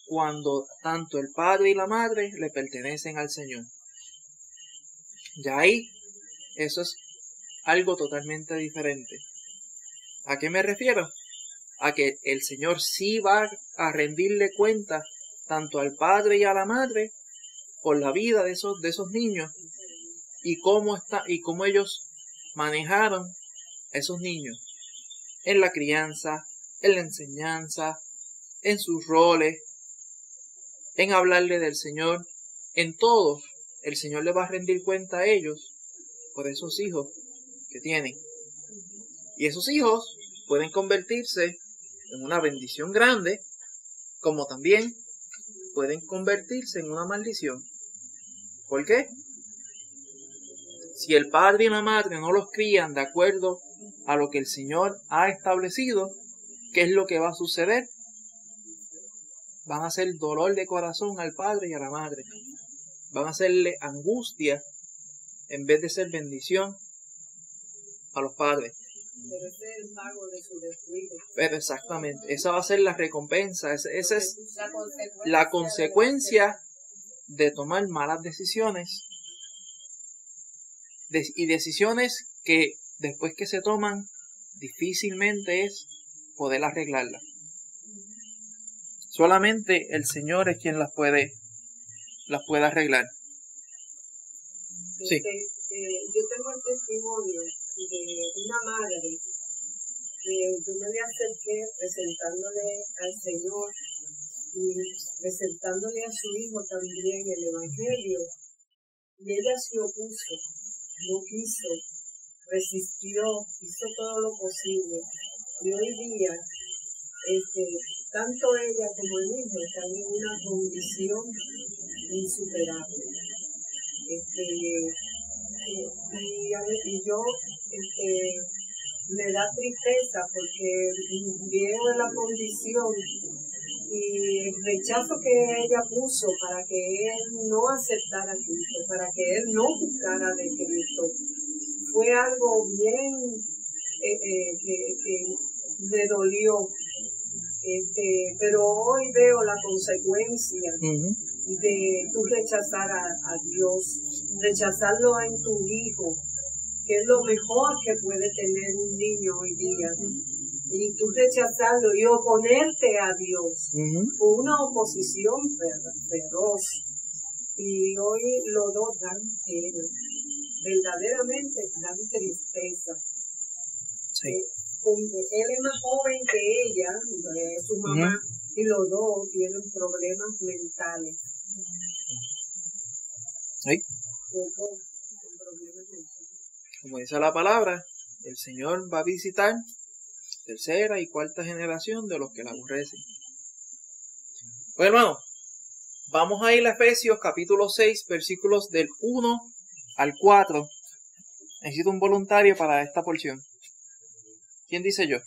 cuando tanto el padre y la madre le pertenecen al Señor. Ya ahí, eso es algo totalmente diferente. ¿A qué me refiero? A que el Señor sí va a rendirle cuenta tanto al padre y a la madre por la vida de esos niños y cómo ellos manejaron a esos niños en la crianza, en la enseñanza, en sus roles, en hablarle del Señor, en todo. El Señor le va a rendir cuenta a ellos por esos hijos que tienen. Y esos hijos pueden convertirse en una bendición grande, como también pueden convertirse en una maldición. ¿Por qué? Si el padre y la madre no los crían de acuerdo a lo que el Señor ha establecido, ¿qué es lo que va a suceder? Van a hacer dolor de corazón al padre y a la madre. Van a hacerle angustia en vez de ser bendición a los padres. Pero ese es el pago de su descuido. Pero exactamente, esa va a ser la recompensa, esa es la consecuencia de tomar malas decisiones y decisiones que después que se toman difícilmente es poder arreglarlas. Solamente el Señor es quien las puede arreglar. Sí. Yo tengo el testimonio de una madre que yo me le acerqué presentándole al Señor y presentándole a su hijo también el Evangelio, y ella se opuso, no quiso, resistió, hizo todo lo posible, y hoy día tanto ella como el hijo están en una condición insuperable. Y yo me da tristeza porque veo la condición y el rechazo que ella puso para que él no aceptara a Cristo, para que él no buscara de Cristo, fue algo bien que me dolió. Pero hoy veo la consecuencia de tú rechazar a Dios, rechazarlo en tu hijo, que es lo mejor que puede tener un niño hoy día, y tú rechazarlo y oponerte a Dios, con una oposición feroz, y hoy los dos dan pena, verdaderamente dan tristeza. Sí. Él es más joven que ella, su mamá, y los dos tienen problemas mentales. Sí. Como dice la palabra, el Señor va a visitar tercera y cuarta generación de los que la aborrecen. Pues hermano, vamos a ir a Efesios capítulo 6, versículos del 1 al 4. Necesito un voluntario para esta porción. ¿Quién dice yo?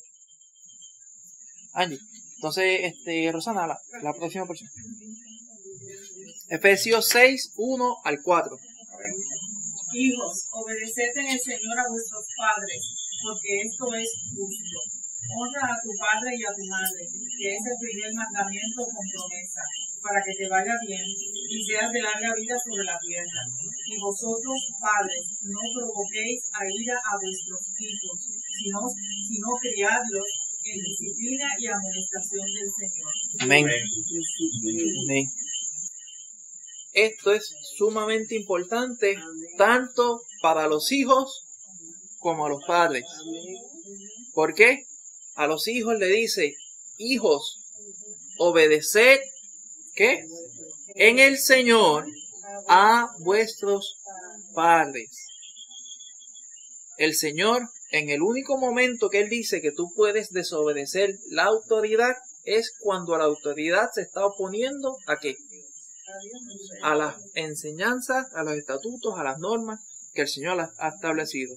Angie. Entonces, Rosana, la próxima porción. Efesios 6, 1 al 4. Hijos, obedeced en el Señor a vuestros padres, porque esto es justo. Honra a tu padre y a tu madre, que es el primer mandamiento con promesa, para que te vaya bien y seas de larga vida sobre la tierra. Y vosotros, padres, no provoquéis a ira a vuestros hijos, sino criadlos en disciplina y amonestación del Señor. Amén. Amén. Esto es sumamente importante tanto para los hijos como a los padres. ¿Por qué? A los hijos le dice, hijos, obedeced, ¿qué? En el Señor a vuestros padres. El Señor, en el único momento que Él dice que tú puedes desobedecer la autoridad, es cuando la autoridad se está oponiendo ¿a qué? A las enseñanzas, a los estatutos, a las normas que el Señor ha establecido.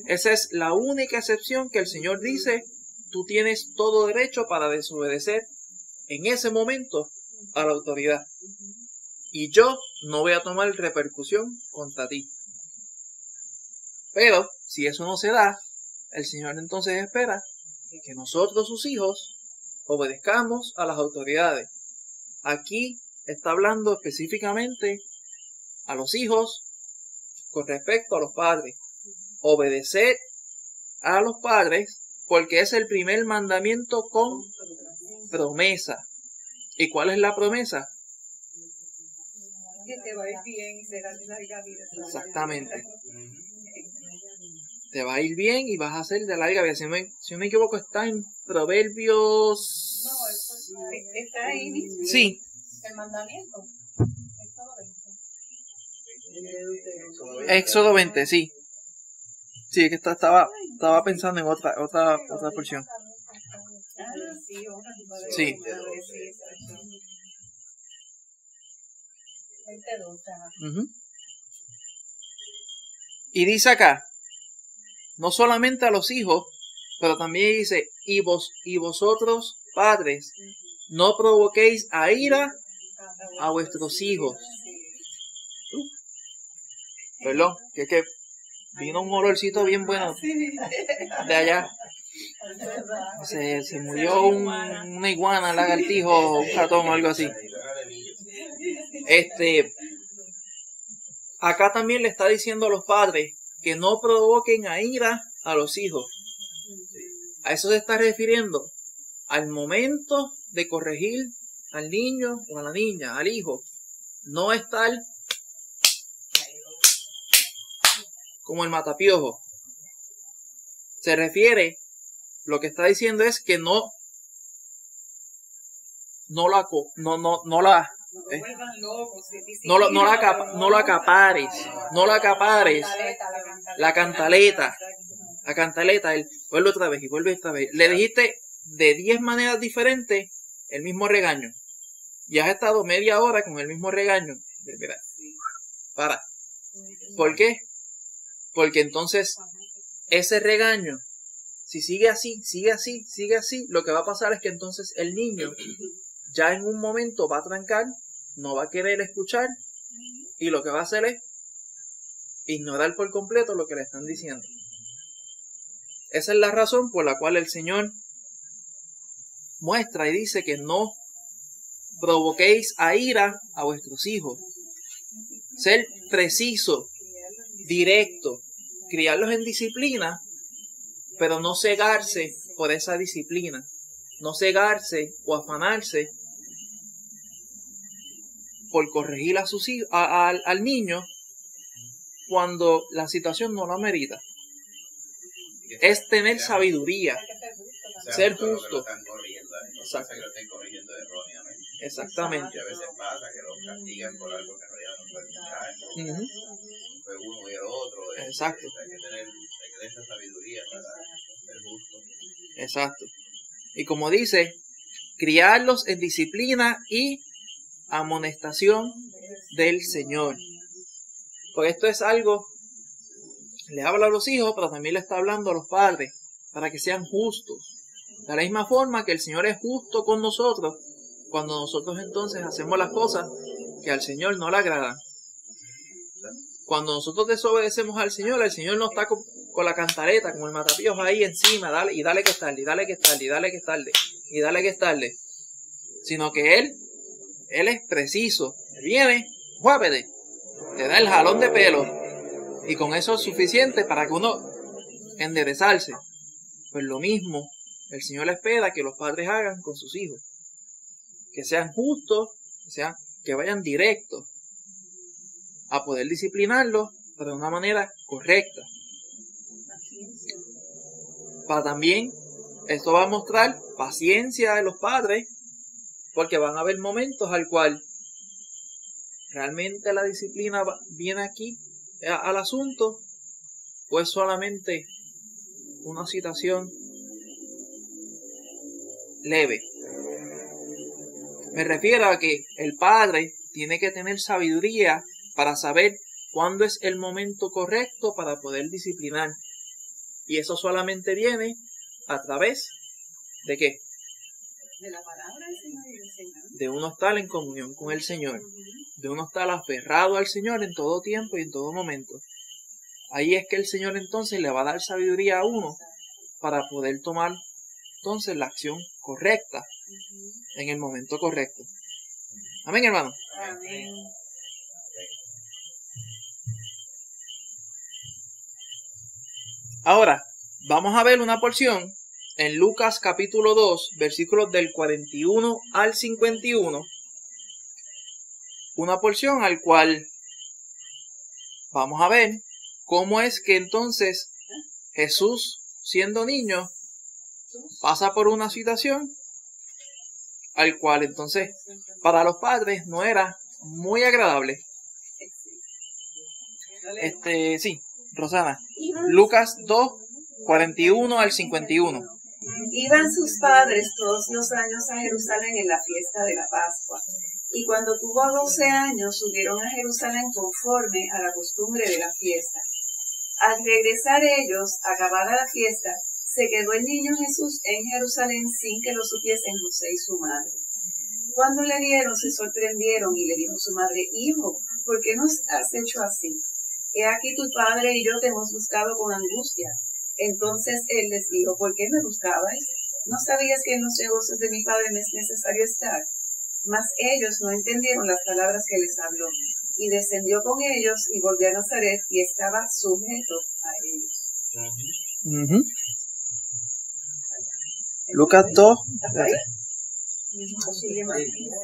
Esa es la única excepción que el Señor dice, tú tienes todo derecho para desobedecer en ese momento a la autoridad. Y yo no voy a tomar repercusión contra ti. Pero si eso no se da, el Señor entonces espera que nosotros, sus hijos, obedezcamos a las autoridades. Aquí está hablando específicamente a los hijos con respecto a los padres. Obedecer a los padres porque es el primer mandamiento con promesa. ¿Y cuál es la promesa? Que te va a ir bien y serás de larga vida. Exactamente. Te va a ir bien y vas a ser de larga vida. Si no me equivoco, está en Proverbios... No, eso está ahí mismo. Sí. El mandamiento. Éxodo 20, sí. Sí, es que estaba pensando en otra porción. Sí. Uh-huh. Y dice acá, no solamente a los hijos, pero también dice, y vosotros, padres, no provoquéis a ira a vuestros hijos. Perdón, que vino un olorcito bien bueno de allá. Se murió una iguana, un lagartijo, un ratón o algo así. Acá también le está diciendo a los padres que no provoquen a ira a los hijos. A eso se está refiriendo al momento de corregir al niño o a la niña, al hijo. No estar como el matapiojo. Se refiere, lo que está diciendo es que no la acapares, la cantaleta, vuelve otra vez y vuelve otra vez. Le dijiste de 10 maneras diferentes el mismo regaño. Y has estado media hora con el mismo regaño. Para. ¿Por qué? Porque entonces ese regaño, si sigue así, lo que va a pasar es que entonces el niño ya en un momento va a trancar, no va a querer escuchar y lo que va a hacer es ignorar por completo lo que le están diciendo. Esa es la razón por la cual el Señor muestra y dice que no provoquéis a ira a vuestros hijos. Ser preciso, directo, criarlos en disciplina, pero no cegarse por esa disciplina, no cegarse o afanarse por corregir a sus hijos, al niño cuando la situación no lo amerita. Es tener sabiduría, ser justo. Exacto. Exactamente. A veces pasa que los castigan por algo que en realidad no pueden mirar. Fue uno y el otro. Exacto. Hay que tener esa sabiduría para ser justo. Exacto. Y como dice, criarlos en disciplina y amonestación del Señor. Porque esto es algo, le habla a los hijos, pero también le está hablando a los padres, para que sean justos. De la misma forma que el Señor es justo con nosotros, cuando nosotros entonces hacemos las cosas que al Señor no le agradan. Cuando nosotros desobedecemos al Señor, el Señor no está con la cantareta, como el matapios ahí encima, dale que es tarde, dale que es tarde, dale que es tarde, y dale que es tarde. Sino que Él es preciso. Viene, guápete, te da el jalón de pelo, y con eso es suficiente para que uno enderezarse. Pues lo mismo, el Señor espera que los padres hagan con sus hijos. Que sean justos, que vayan directos a poder disciplinarlos, pero de una manera correcta. Para también, esto va a mostrar paciencia de los padres, porque van a haber momentos al cual realmente la disciplina viene aquí al asunto, o es solamente una situación leve. Me refiero a que el padre tiene que tener sabiduría para saber cuándo es el momento correcto para poder disciplinar. Y eso solamente viene a través ¿De qué? De la palabra del Señor y del Señor. De uno estar en comunión con el Señor. De uno estar aferrado al Señor en todo tiempo y en todo momento. Ahí es que el Señor entonces le va a dar sabiduría a uno para poder tomar entonces la acción correcta en el momento correcto. Amén, hermano. Amén. Ahora, vamos a ver una porción en Lucas capítulo 2, versículos del 41 al 51. Una porción al cual vamos a ver cómo es que entonces Jesús, siendo niño, pasa por una situación al cual entonces para los padres no era muy agradable. Sí, Rosana. Lucas 2, 41 al 51. Iban sus padres todos los años a Jerusalén en la fiesta de la Pascua. Y cuando tuvo 12 años, subieron a Jerusalén conforme a la costumbre de la fiesta. Al regresar ellos, acabada la fiesta, se quedó el niño Jesús en Jerusalén sin que lo supiesen José y su madre. Cuando le vieron, se sorprendieron y le dijo su madre: Hijo, ¿por qué nos has hecho así? He aquí tu padre y yo te hemos buscado con angustia. Entonces él les dijo: ¿Por qué me buscabais? ¿No sabías que en los negocios de mi padre me es necesario estar? Mas ellos no entendieron las palabras que les habló. Y descendió con ellos y volvió a Nazaret y estaba sujeto a ellos. Lucas 2.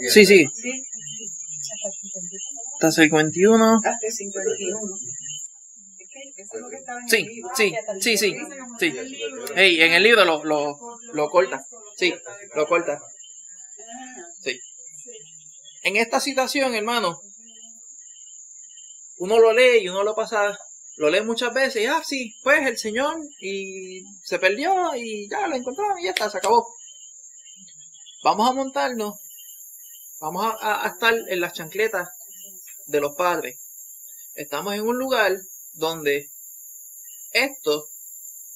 Sí, sí. Hasta el 51. Hasta el 51. Sí. Sí. Hey, en el libro lo corta. Sí, lo corta. Sí. En esta situación, hermano, uno lo lee y uno lo lee muchas veces. Y, sí, pues el Señor y se perdió y ya lo encontraron y ya está, se acabó. Vamos a montarnos, vamos a estar en las chancletas de los padres. Estamos en un lugar donde esto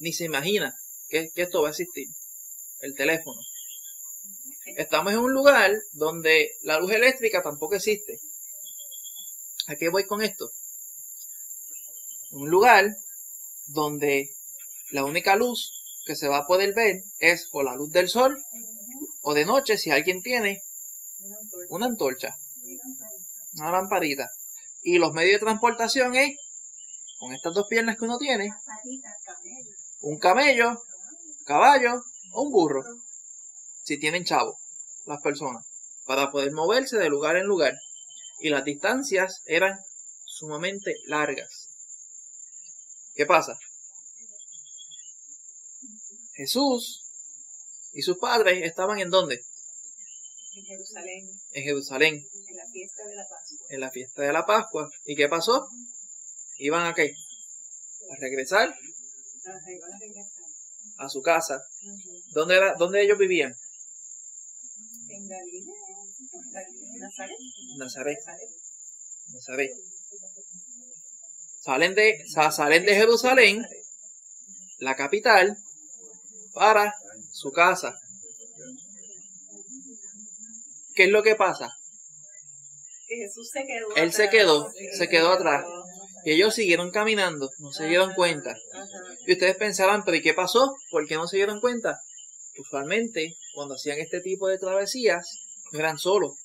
ni se imagina que esto va a existir. El teléfono. Estamos en un lugar donde la luz eléctrica tampoco existe. ¿A qué voy con esto? Un lugar donde la única luz que se va a poder ver es o la luz del sol o de noche si alguien tiene una antorcha, una lamparita. Y los medios de transportación es con estas dos piernas que uno tiene, un camello, caballo o un burro, si tienen chavo las personas, para poder moverse de lugar en lugar. Y las distancias eran sumamente largas. ¿Qué pasa? Jesús y sus padres estaban ¿en dónde? En Jerusalén. En Jerusalén. En la fiesta de la Pascua. En la fiesta de la Pascua. ¿Y qué pasó? ¿Iban a qué? A regresar a su casa. ¿Dónde ellos vivían? En Galilea. Nazaret. Salen de Jerusalén, la capital, para su casa. ¿Qué es lo que pasa? Que Jesús se quedó Él atrás. se quedó atrás. Y ellos siguieron caminando, no se dieron cuenta. Y ustedes pensarán, ¿pero y qué pasó? ¿Por qué no se dieron cuenta? Usualmente, cuando hacían este tipo de travesías, no eran solos.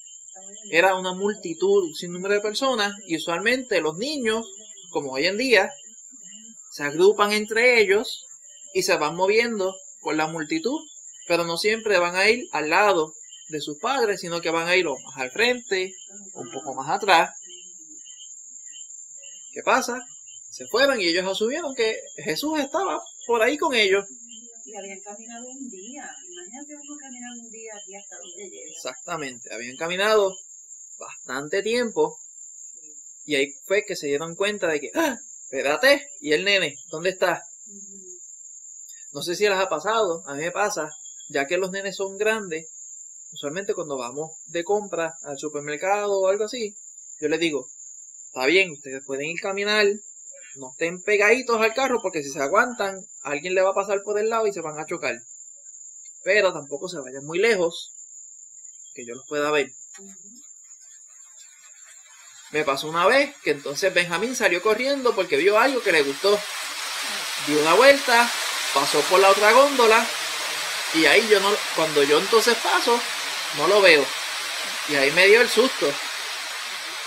Era una multitud, sin número de personas, y usualmente los niños, como hoy en día, se agrupan entre ellos y se van moviendo con la multitud, pero no siempre van a ir al lado de sus padres, sino que van a ir o más al frente, un poco más atrás. ¿Qué pasa? Se fueron y ellos asumieron que Jesús estaba por ahí con ellos. Y habían caminado un día. Imagínate uno caminar un día aquí hasta donde llega. Exactamente, habían caminado bastante tiempo y ahí fue que se dieron cuenta de que, espérate, ¿y el nene? ¿Dónde está? No sé si les ha pasado, a mí me pasa, ya que los nenes son grandes, usualmente cuando vamos de compra al supermercado o algo así, yo les digo, está bien, ustedes pueden ir caminar, no estén pegaditos al carro porque si se aguantan, alguien le va a pasar por el lado y se van a chocar. pero tampoco se vayan muy lejos, que yo los pueda ver. Me pasó una vez que entonces Benjamín salió corriendo porque vio algo que le gustó. Dio una vuelta, pasó por la otra góndola y ahí yo no, cuando yo entonces paso, no lo veo. Y ahí me dio el susto.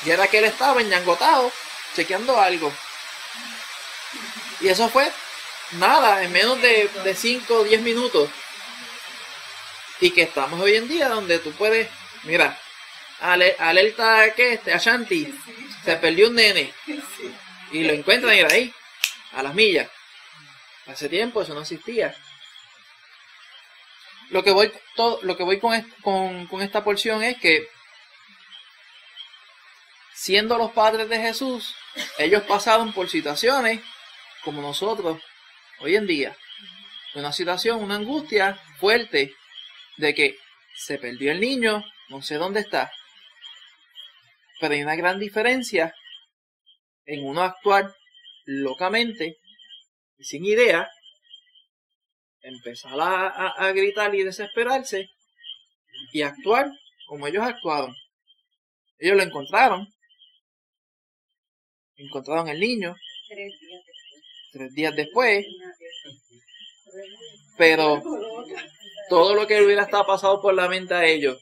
Y era que él estaba enñangotado, chequeando algo. Y eso fue nada, en menos de 5 o 10 minutos. Y que estamos hoy en día donde tú puedes, mira, alerta Ashanti, se perdió un nene. Y lo encuentran y ahí, a las millas. Hace tiempo eso no existía. Lo que voy con esta porción es que siendo los padres de Jesús, ellos pasaron por situaciones como nosotros hoy en día. Una situación, una angustia fuerte de que se perdió el niño, no sé dónde está. Pero hay una gran diferencia en uno actuar locamente y sin idea, empezar a gritar y desesperarse y actuar como ellos actuaron. Ellos lo encontraron el niño 3 días después, pero todo lo que hubiera estado pasado por la mente a ellos,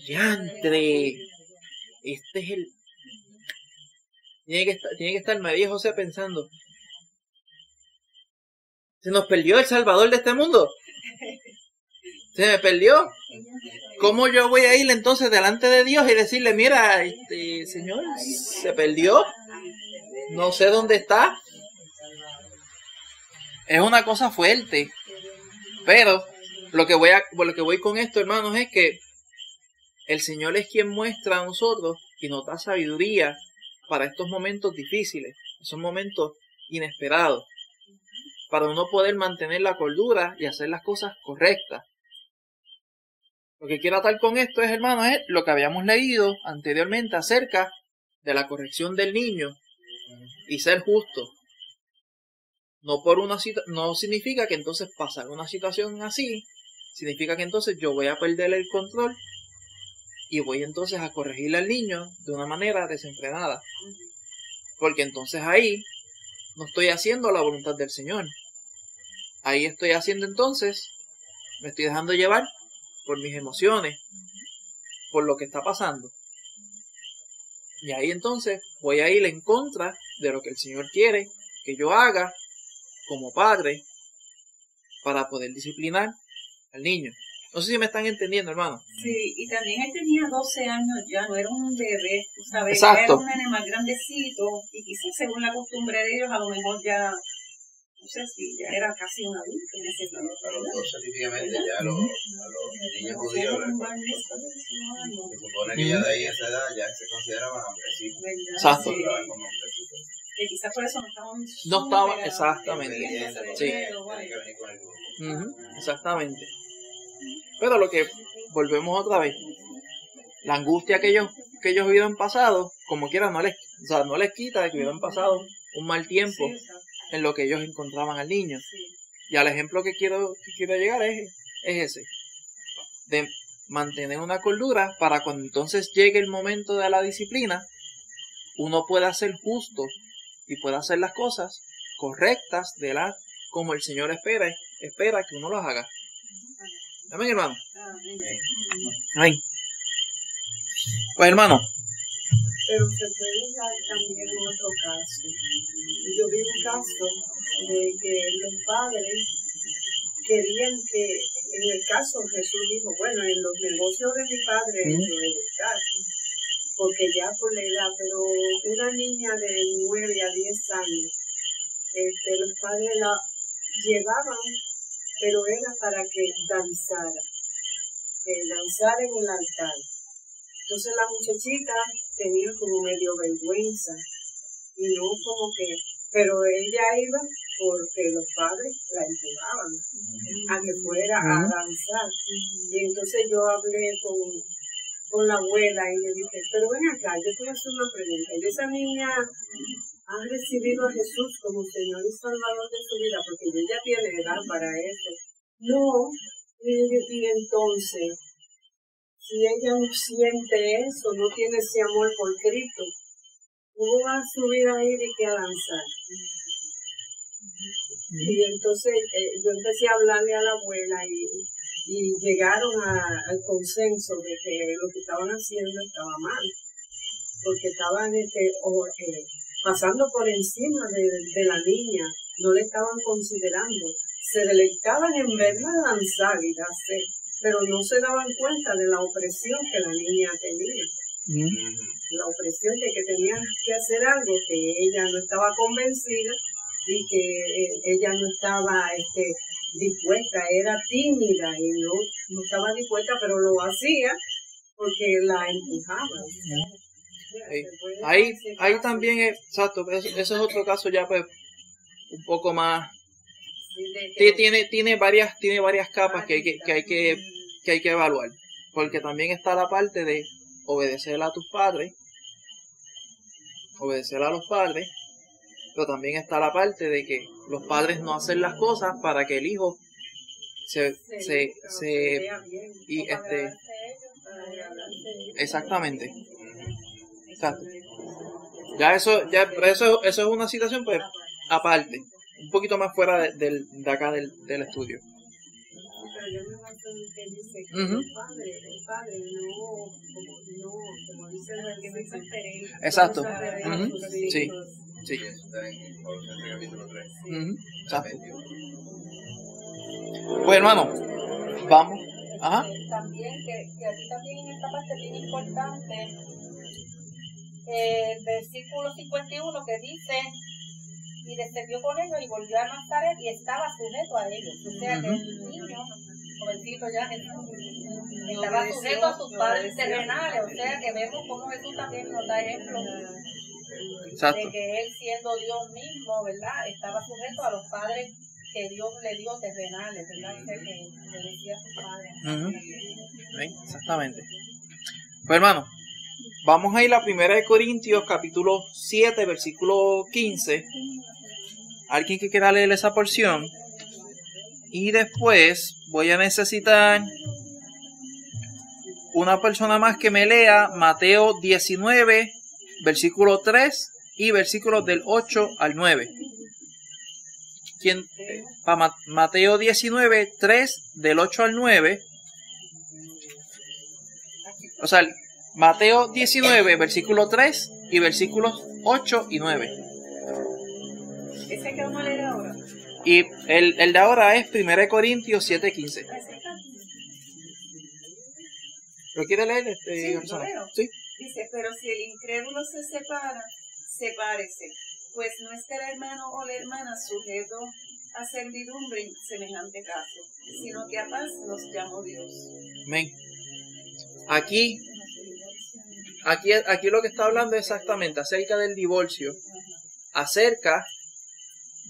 ¡diantre! Este es el... Tiene que estar María y José pensando, se nos perdió el Salvador de este mundo. Se me perdió. ¿Cómo yo voy a ir entonces delante de Dios y decirle, mira, Señor, se perdió? No sé dónde está. Es una cosa fuerte. Pero lo que voy con esto, hermanos, es que el Señor es quien muestra a nosotros y nos da sabiduría para estos momentos difíciles, esos momentos inesperados, para uno poder mantener la cordura y hacer las cosas correctas. Lo que quiero atar con esto es, hermanos, es lo que habíamos leído anteriormente acerca de la corrección del niño y ser justo. No significa que entonces pasar una situación así, significa que entonces yo voy a perder el control y voy entonces a corregirle al niño de una manera desenfrenada. Porque entonces ahí no estoy haciendo la voluntad del Señor. Ahí estoy haciendo entonces, me estoy dejando llevar por mis emociones, por lo que está pasando. Y ahí entonces voy a ir en contra de lo que el Señor quiere que yo haga como padre para poder disciplinar al niño. No sé si me están entendiendo, hermano. Sí, y también él tenía 12 años ya, no era un bebé, tú sabes, exacto. Era un nene más grandecito, y quizás según la costumbre de ellos, a lo mejor ya, no sé si ya era casi un adulto en ese tiempo. A los 12 típicamente ya a los niños judíos se supone que ya de ahí a esa edad ya se consideraban hombrecitos. Exacto. Que quizás por eso no estaba exactamente. Sí. Exactamente. Pero lo que volvemos otra vez, la angustia que ellos hubieran pasado, como quiera, no les quita de que hubieran pasado un mal tiempo en lo que ellos encontraban al niño. Y al ejemplo que quiero llegar es ese, de mantener una cordura para cuando entonces llegue el momento de la disciplina, uno pueda ser justo y pueda hacer las cosas correctas como el Señor espera que uno las haga. Amén, hermano. Amén. Pues, hermano. Pero se puede dar también otro caso. Yo vi un caso de que los padres querían que, en el caso Jesús dijo, bueno, en los negocios de mi padre no debe estar, porque ya por la edad, pero una niña de 9 a 10 años, los padres la llevaban, pero era para que danzara en el altar. Entonces la muchachita tenía como medio vergüenza y no como que, pero ella iba porque los padres la empujaban a que fuera a danzar. Y entonces yo hablé con la abuela y le dije, pero ven acá, yo te voy a hacer una pregunta. ¿Y esa niña ha recibido a Jesús como Señor y Salvador de su vida? Porque ella tiene edad para eso. No, Y entonces, si ella no siente eso, no tiene ese amor por Cristo, ¿cómo va a subir ahí de que a danzar? Y entonces yo empecé a hablarle a la abuela y llegaron al consenso de que lo que estaban haciendo estaba mal, porque estaban pasando por encima de la niña, no le estaban considerando, se deleitaban en verla danzar y hacer, pero no se daban cuenta de la opresión que la niña tenía. La opresión de que tenía que hacer algo que ella no estaba convencida y que ella no estaba dispuesta, era tímida y no estaba dispuesta, pero lo hacía porque la empujaba. Ahí también, exacto, ese es otro caso ya pues un poco más, tiene varias capas que hay que evaluar, porque también está la parte de obedecer a tus padres, obedecer a los padres, pero también está la parte de que los padres no hacen las cosas para que el hijo exactamente. Exacto. Eso es una situación pues aparte, un poquito más fuera de acá del estudio. Pero yo me baso en que dice que el padre no, como dice el que no exagere. Exacto. Sí. Exacto. Pues hermano, vamos. Ajá. También que aquí también en esta parte es bien importante el versículo 51 que dice: y descendió con ellos y volvió a Nazaret y estaba sujeto a ellos. O sea que el niño, jovencito ya, estaba sujeto a sus padres terrenales. O sea que vemos cómo Jesús también nos da ejemplo de que él, siendo Dios mismo, ¿verdad?, estaba sujeto a los padres que Dios le dio terrenales, ¿verdad? O sea que le decía a sus padres. Exactamente. Pues hermano, vamos a ir a 1 Corintios capítulo 7, versículo 15. Alguien que quiera leer esa porción. Y después voy a necesitar una persona más que me lea Mateo 19, versículo 3 y versículos del 8 al 9. Para Mateo 19, 3 del 8 al 9. O sea, Mateo 19, versículo 3 y versículos 8 y 9. ¿Ese que vamos a leer ahora? Y el de ahora es 1 Corintios 7, 15. ¿Lo quiere leer? Sí, lo leo. ¿Sí? Dice: pero si el incrédulo se separa, sepárese, pues no está el hermano o la hermana sujeto a servidumbre en semejante caso, sino que a paz nos llamó Dios. Amén. Aquí lo que está hablando es exactamente acerca del divorcio, acerca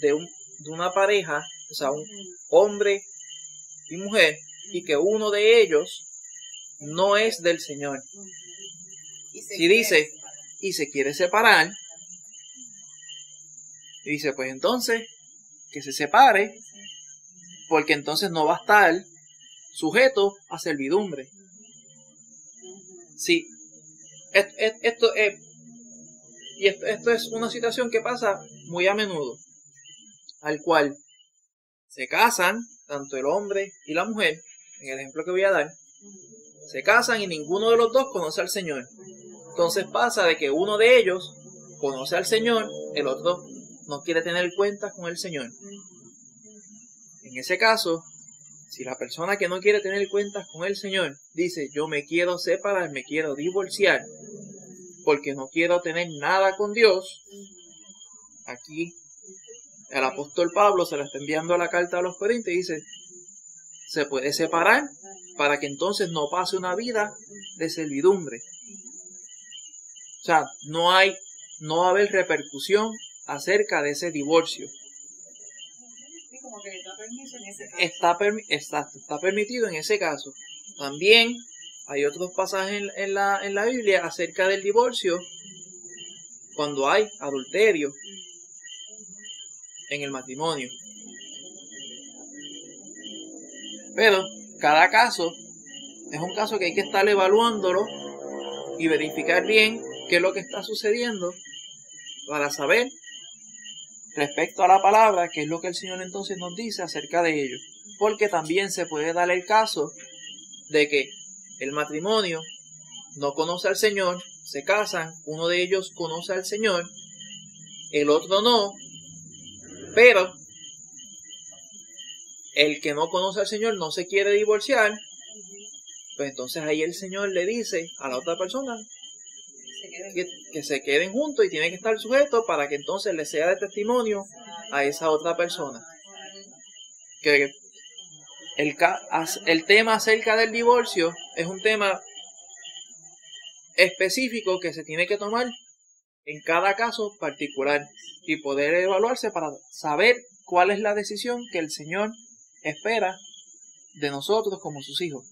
de una pareja, o sea, un hombre y mujer, y que uno de ellos no es del Señor. Si dice, y se quiere separar, y dice, pues entonces, que se separe, porque entonces no va a estar sujeto a servidumbre. Sí, esto es una situación que pasa muy a menudo, al cual se casan, tanto el hombre y la mujer, en el ejemplo que voy a dar, se casan y ninguno de los dos conoce al Señor. Entonces pasa de que uno de ellos conoce al Señor, el otro no quiere tener cuentas con el Señor. En ese caso, si la persona que no quiere tener cuentas con el Señor dice, yo me quiero separar, me quiero divorciar, porque no quiero tener nada con Dios, aquí el apóstol Pablo se le está enviando la carta a los Corintios y dice, se puede separar para que entonces no pase una vida de servidumbre. O sea, no va a haber repercusión acerca de ese divorcio. Sí, como que está permiso en ese caso. Está permitido en ese caso. También hay otros pasajes en la Biblia acerca del divorcio cuando hay adulterio en el matrimonio. Pero cada caso es un caso que hay que estar evaluándolo y verificar bien qué es lo que está sucediendo para saber respecto a la palabra qué es lo que el Señor entonces nos dice acerca de ello. Porque también se puede dar el caso de que el matrimonio no conoce al Señor, se casan, uno de ellos conoce al Señor, el otro no, pero el que no conoce al Señor no se quiere divorciar, pues entonces ahí el Señor le dice a la otra persona que se queden juntos y tiene que estar sujeto para que entonces le sea de testimonio a esa otra persona. Que el tema acerca del divorcio es un tema específico que se tiene que tomar en cada caso particular y poder evaluarse para saber cuál es la decisión que el Señor espera de nosotros como sus hijos.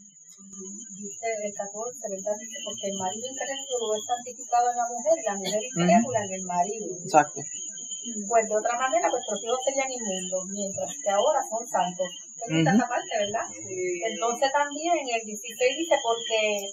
Dice el 14, ¿verdad? Dice, porque el marido incrédulo es santificado en la mujer y la mujer incrédula en el marido. Exacto. Pues de otra manera, vuestros hijos serían inmundos, mientras que ahora son santos. Esa parte, ¿verdad? Entonces también el 16 dice, porque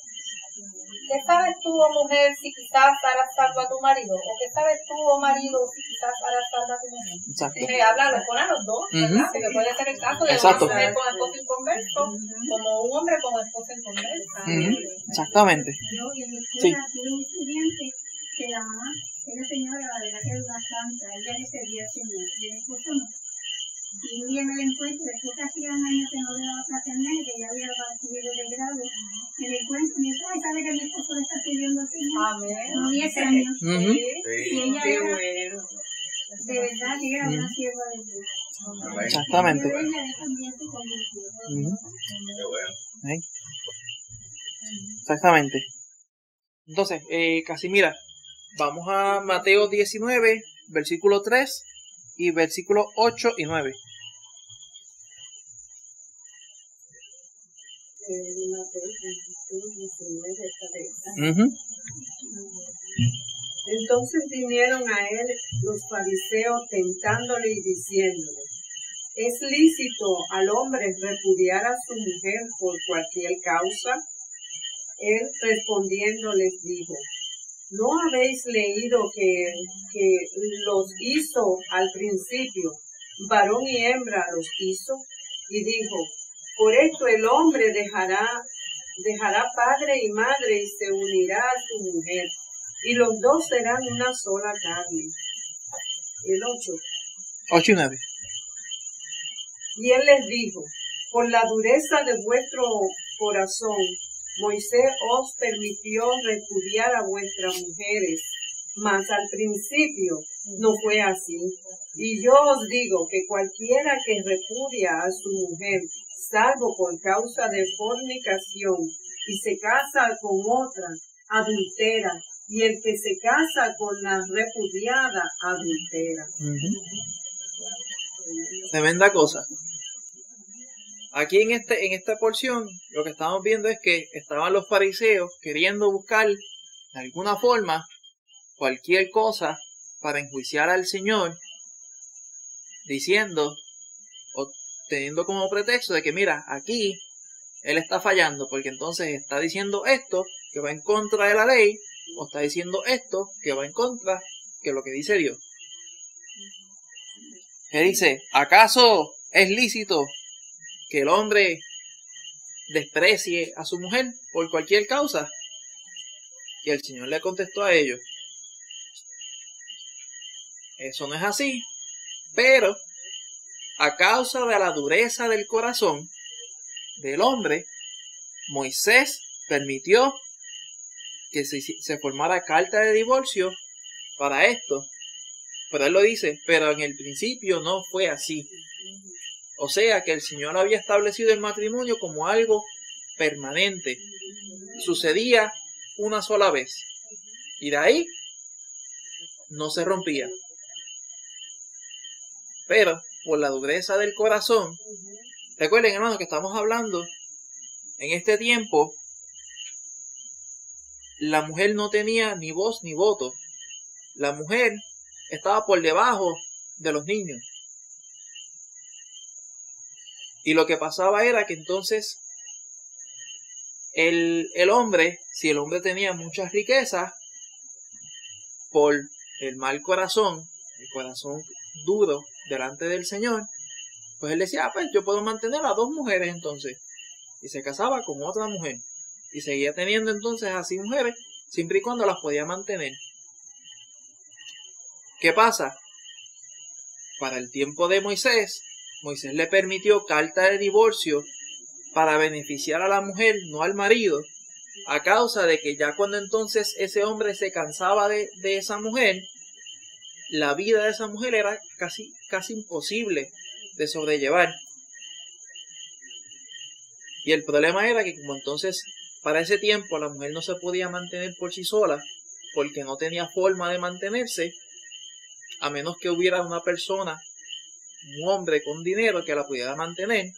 ¿qué sabes tú, oh mujer, si quizás harás salvo a tu marido? ¿O qué sabes tú, oh marido, si quizás harás salvo a tu mujer? Exacto. Lo pone a los dos, ¿verdad? Porque puede ser el caso de una mujer con esposo inconverso, como un hombre con esposa inconversa. Exactamente. Yo en mi escuela tuve un estudiante que la mamá, esa señora, la verdad que era una santa, ella le servía al Señor, y el esposo no. Y un día en el encuentro, después que hacía un año que no le daba clase en medio, que ya había subido de grado, en el encuentro me dice, ay, ¿sabe que mi esposo le está sirviendo al Señor? Amén. No 10 años. Y ella Qué era, bueno. de verdad, que era una sierva de Dios. Exactamente. Y ella también se convirtió. Qué bueno. Exactamente. Entonces, Casimira, vamos a Mateo 19, versículo 3 y versículos 8 y 9. Entonces vinieron a él los fariseos tentándole y diciéndole, ¿es lícito al hombre repudiar a su mujer por cualquier causa? Él respondiendo les dijo, ¿no habéis leído que los hizo al principio, varón y hembra los hizo? Y dijo, por esto el hombre dejará padre y madre y se unirá a su mujer, y los dos serán una sola carne. El 8. 8 y 9. Y él les dijo, por la dureza de vuestro corazón, Moisés os permitió repudiar a vuestras mujeres, mas al principio no fue así. Y yo os digo que cualquiera que repudia a su mujer, salvo por causa de fornicación, y se casa con otra, adultera, y el que se casa con la repudiada, adultera. Tremenda cosa. Aquí en esta porción lo que estamos viendo es que estaban los fariseos queriendo buscar de alguna forma cualquier cosa para enjuiciar al Señor, diciendo o teniendo como pretexto de que mira, aquí Él está fallando porque entonces está diciendo esto que va en contra de la ley o está diciendo esto que va en contra de lo que dice Dios. Que dice, ¿acaso es lícito que el hombre desprecie a su mujer por cualquier causa? Y el Señor le contestó a ellos, eso no es así, pero a causa de la dureza del corazón del hombre, Moisés permitió que se formara carta de divorcio para esto. Pero él lo dice, pero en el principio no fue así. O sea que el Señor había establecido el matrimonio como algo permanente. Sucedía una sola vez. Y de ahí no se rompía. Pero por la dureza del corazón, recuerden hermanos que estamos hablando en este tiempo, la mujer no tenía ni voz ni voto. La mujer estaba por debajo de los niños. Y lo que pasaba era que entonces el hombre, si el hombre tenía muchas riquezas, por el mal corazón, el corazón duro delante del Señor, pues él decía, pues yo puedo mantener a 2 mujeres entonces. Y se casaba con otra mujer. Y seguía teniendo entonces así mujeres, siempre y cuando las podía mantener. ¿Qué pasa? Para el tiempo de Moisés, Moisés le permitió carta de divorcio para beneficiar a la mujer, no al marido, a causa de que ya cuando entonces ese hombre se cansaba de esa mujer, la vida de esa mujer era casi imposible de sobrellevar. Y el problema era que como entonces para ese tiempo la mujer no se podía mantener por sí sola, porque no tenía forma de mantenerse, a menos que hubiera una persona, un hombre con dinero que la pudiera mantener,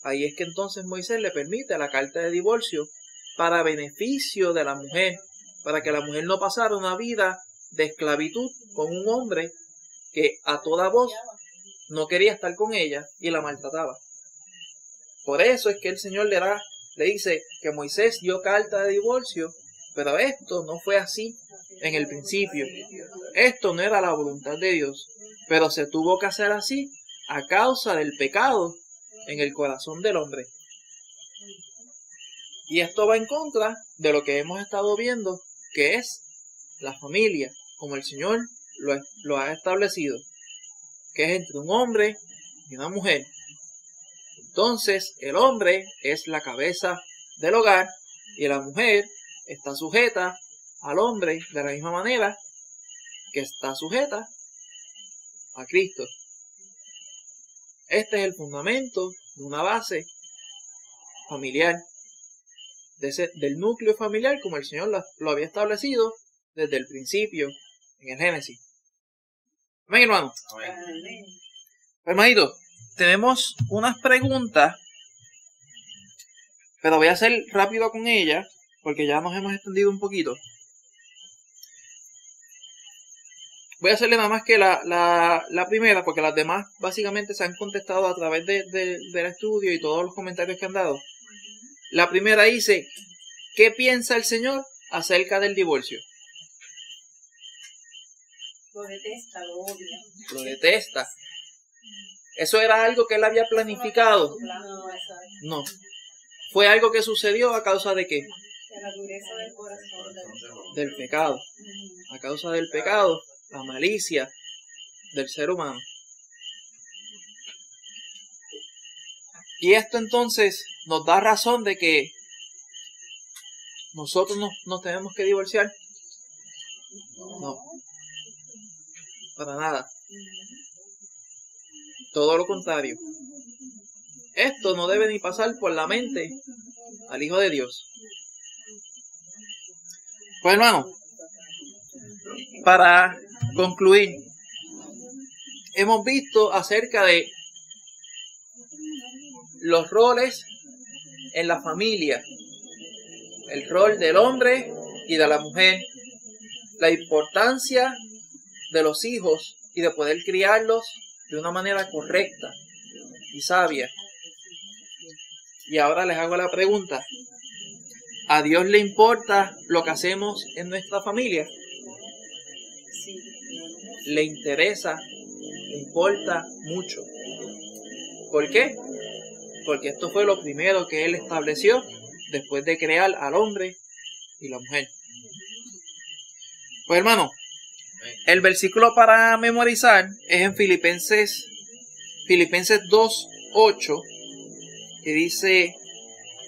ahí es que entonces Moisés le permite la carta de divorcio para beneficio de la mujer, para que la mujer no pasara una vida de esclavitud con un hombre que a toda voz no quería estar con ella y la maltrataba. Por eso es que el Señor le dice que Moisés dio carta de divorcio, pero esto no fue así en el principio. Esto no era la voluntad de Dios, pero se tuvo que hacer así a causa del pecado en el corazón del hombre. Y esto va en contra de lo que hemos estado viendo, que es la familia, como el Señor lo ha establecido, que es entre un hombre y una mujer. Entonces, el hombre es la cabeza del hogar y la mujer está sujeta al hombre de la misma manera que está sujeta a Cristo. Este es el fundamento de una base familiar, del núcleo familiar como el Señor lo había establecido desde el principio en el Génesis. Amén, hermano. Amén. Hermanito, tenemos unas preguntas, pero voy a ser rápido con ellas porque ya nos hemos extendido un poquito. Voy a hacerle nada más que la primera, porque las demás básicamente se han contestado a través del estudio y todos los comentarios que han dado. La primera dice, ¿qué piensa el Señor acerca del divorcio? Lo detesta, lo odia. Lo detesta. ¿Eso era algo que él había planificado? No. Fue algo que sucedió a causa de ¿qué? De la dureza del corazón. Del pecado. A causa del pecado, la malicia del ser humano. Y esto entonces nos da razón de que nosotros nos tenemos que divorciar. No. Para nada. Todo lo contrario. Esto no debe ni pasar por la mente al Hijo de Dios. Pues hermano, para concluir, hemos visto acerca de los roles en la familia, el rol del hombre y de la mujer, la importancia de los hijos y de poder criarlos de una manera correcta y sabia. Y ahora les hago la pregunta, ¿a Dios le importa lo que hacemos en nuestra familia? Sí. Le interesa, le importa mucho. ¿Por qué? Porque esto fue lo primero que Él estableció después de crear al hombre y la mujer. Pues hermano, el versículo para memorizar es en Filipenses 2:8, que dice,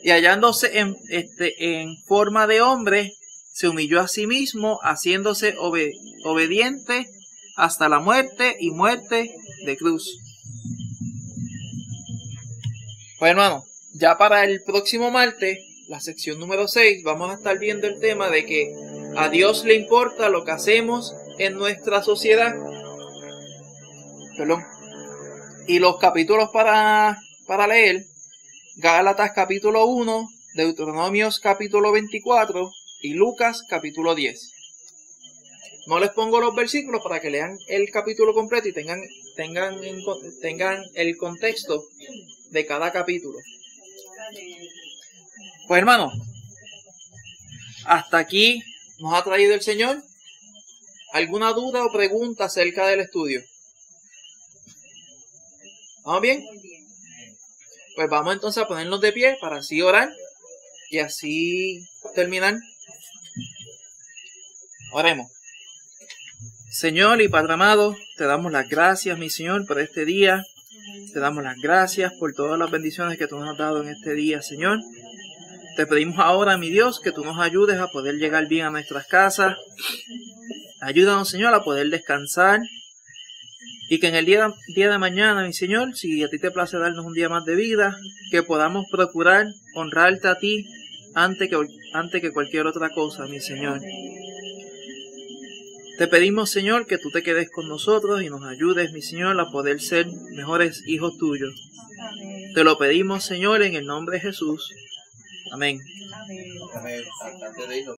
y hallándose en forma de hombre, se humilló a sí mismo, haciéndose obediente hasta la muerte y muerte de cruz. Pues hermano, ya para el próximo martes, la sección número 6, vamos a estar viendo el tema de que a Dios le importa lo que hacemos en nuestra sociedad. Perdón. Y los capítulos para leer, Gálatas capítulo 1, Deuteronomios capítulo 24 y Lucas capítulo 10. No les pongo los versículos para que lean el capítulo completo y tengan el contexto de cada capítulo. Pues hermano, hasta aquí nos ha traído el Señor. ¿Alguna duda o pregunta acerca del estudio? ¿Vamos bien? Pues vamos entonces a ponernos de pie para así orar y así terminar. Oremos. Señor y Padre amado, te damos las gracias, mi Señor, por este día. Te damos las gracias por todas las bendiciones que tú nos has dado en este día, Señor. Te pedimos ahora, mi Dios, que tú nos ayudes a poder llegar bien a nuestras casas. Ayúdanos, Señor, a poder descansar. Y que en el día de mañana, mi Señor, si a ti te place darnos un día más de vida, que podamos procurar honrarte a ti antes que cualquier otra cosa, mi Señor. Te pedimos, Señor, que tú te quedes con nosotros y nos ayudes, mi Señor, a poder ser mejores hijos tuyos. Te lo pedimos, Señor, en el nombre de Jesús. Amén. Amén. Antes de irnos,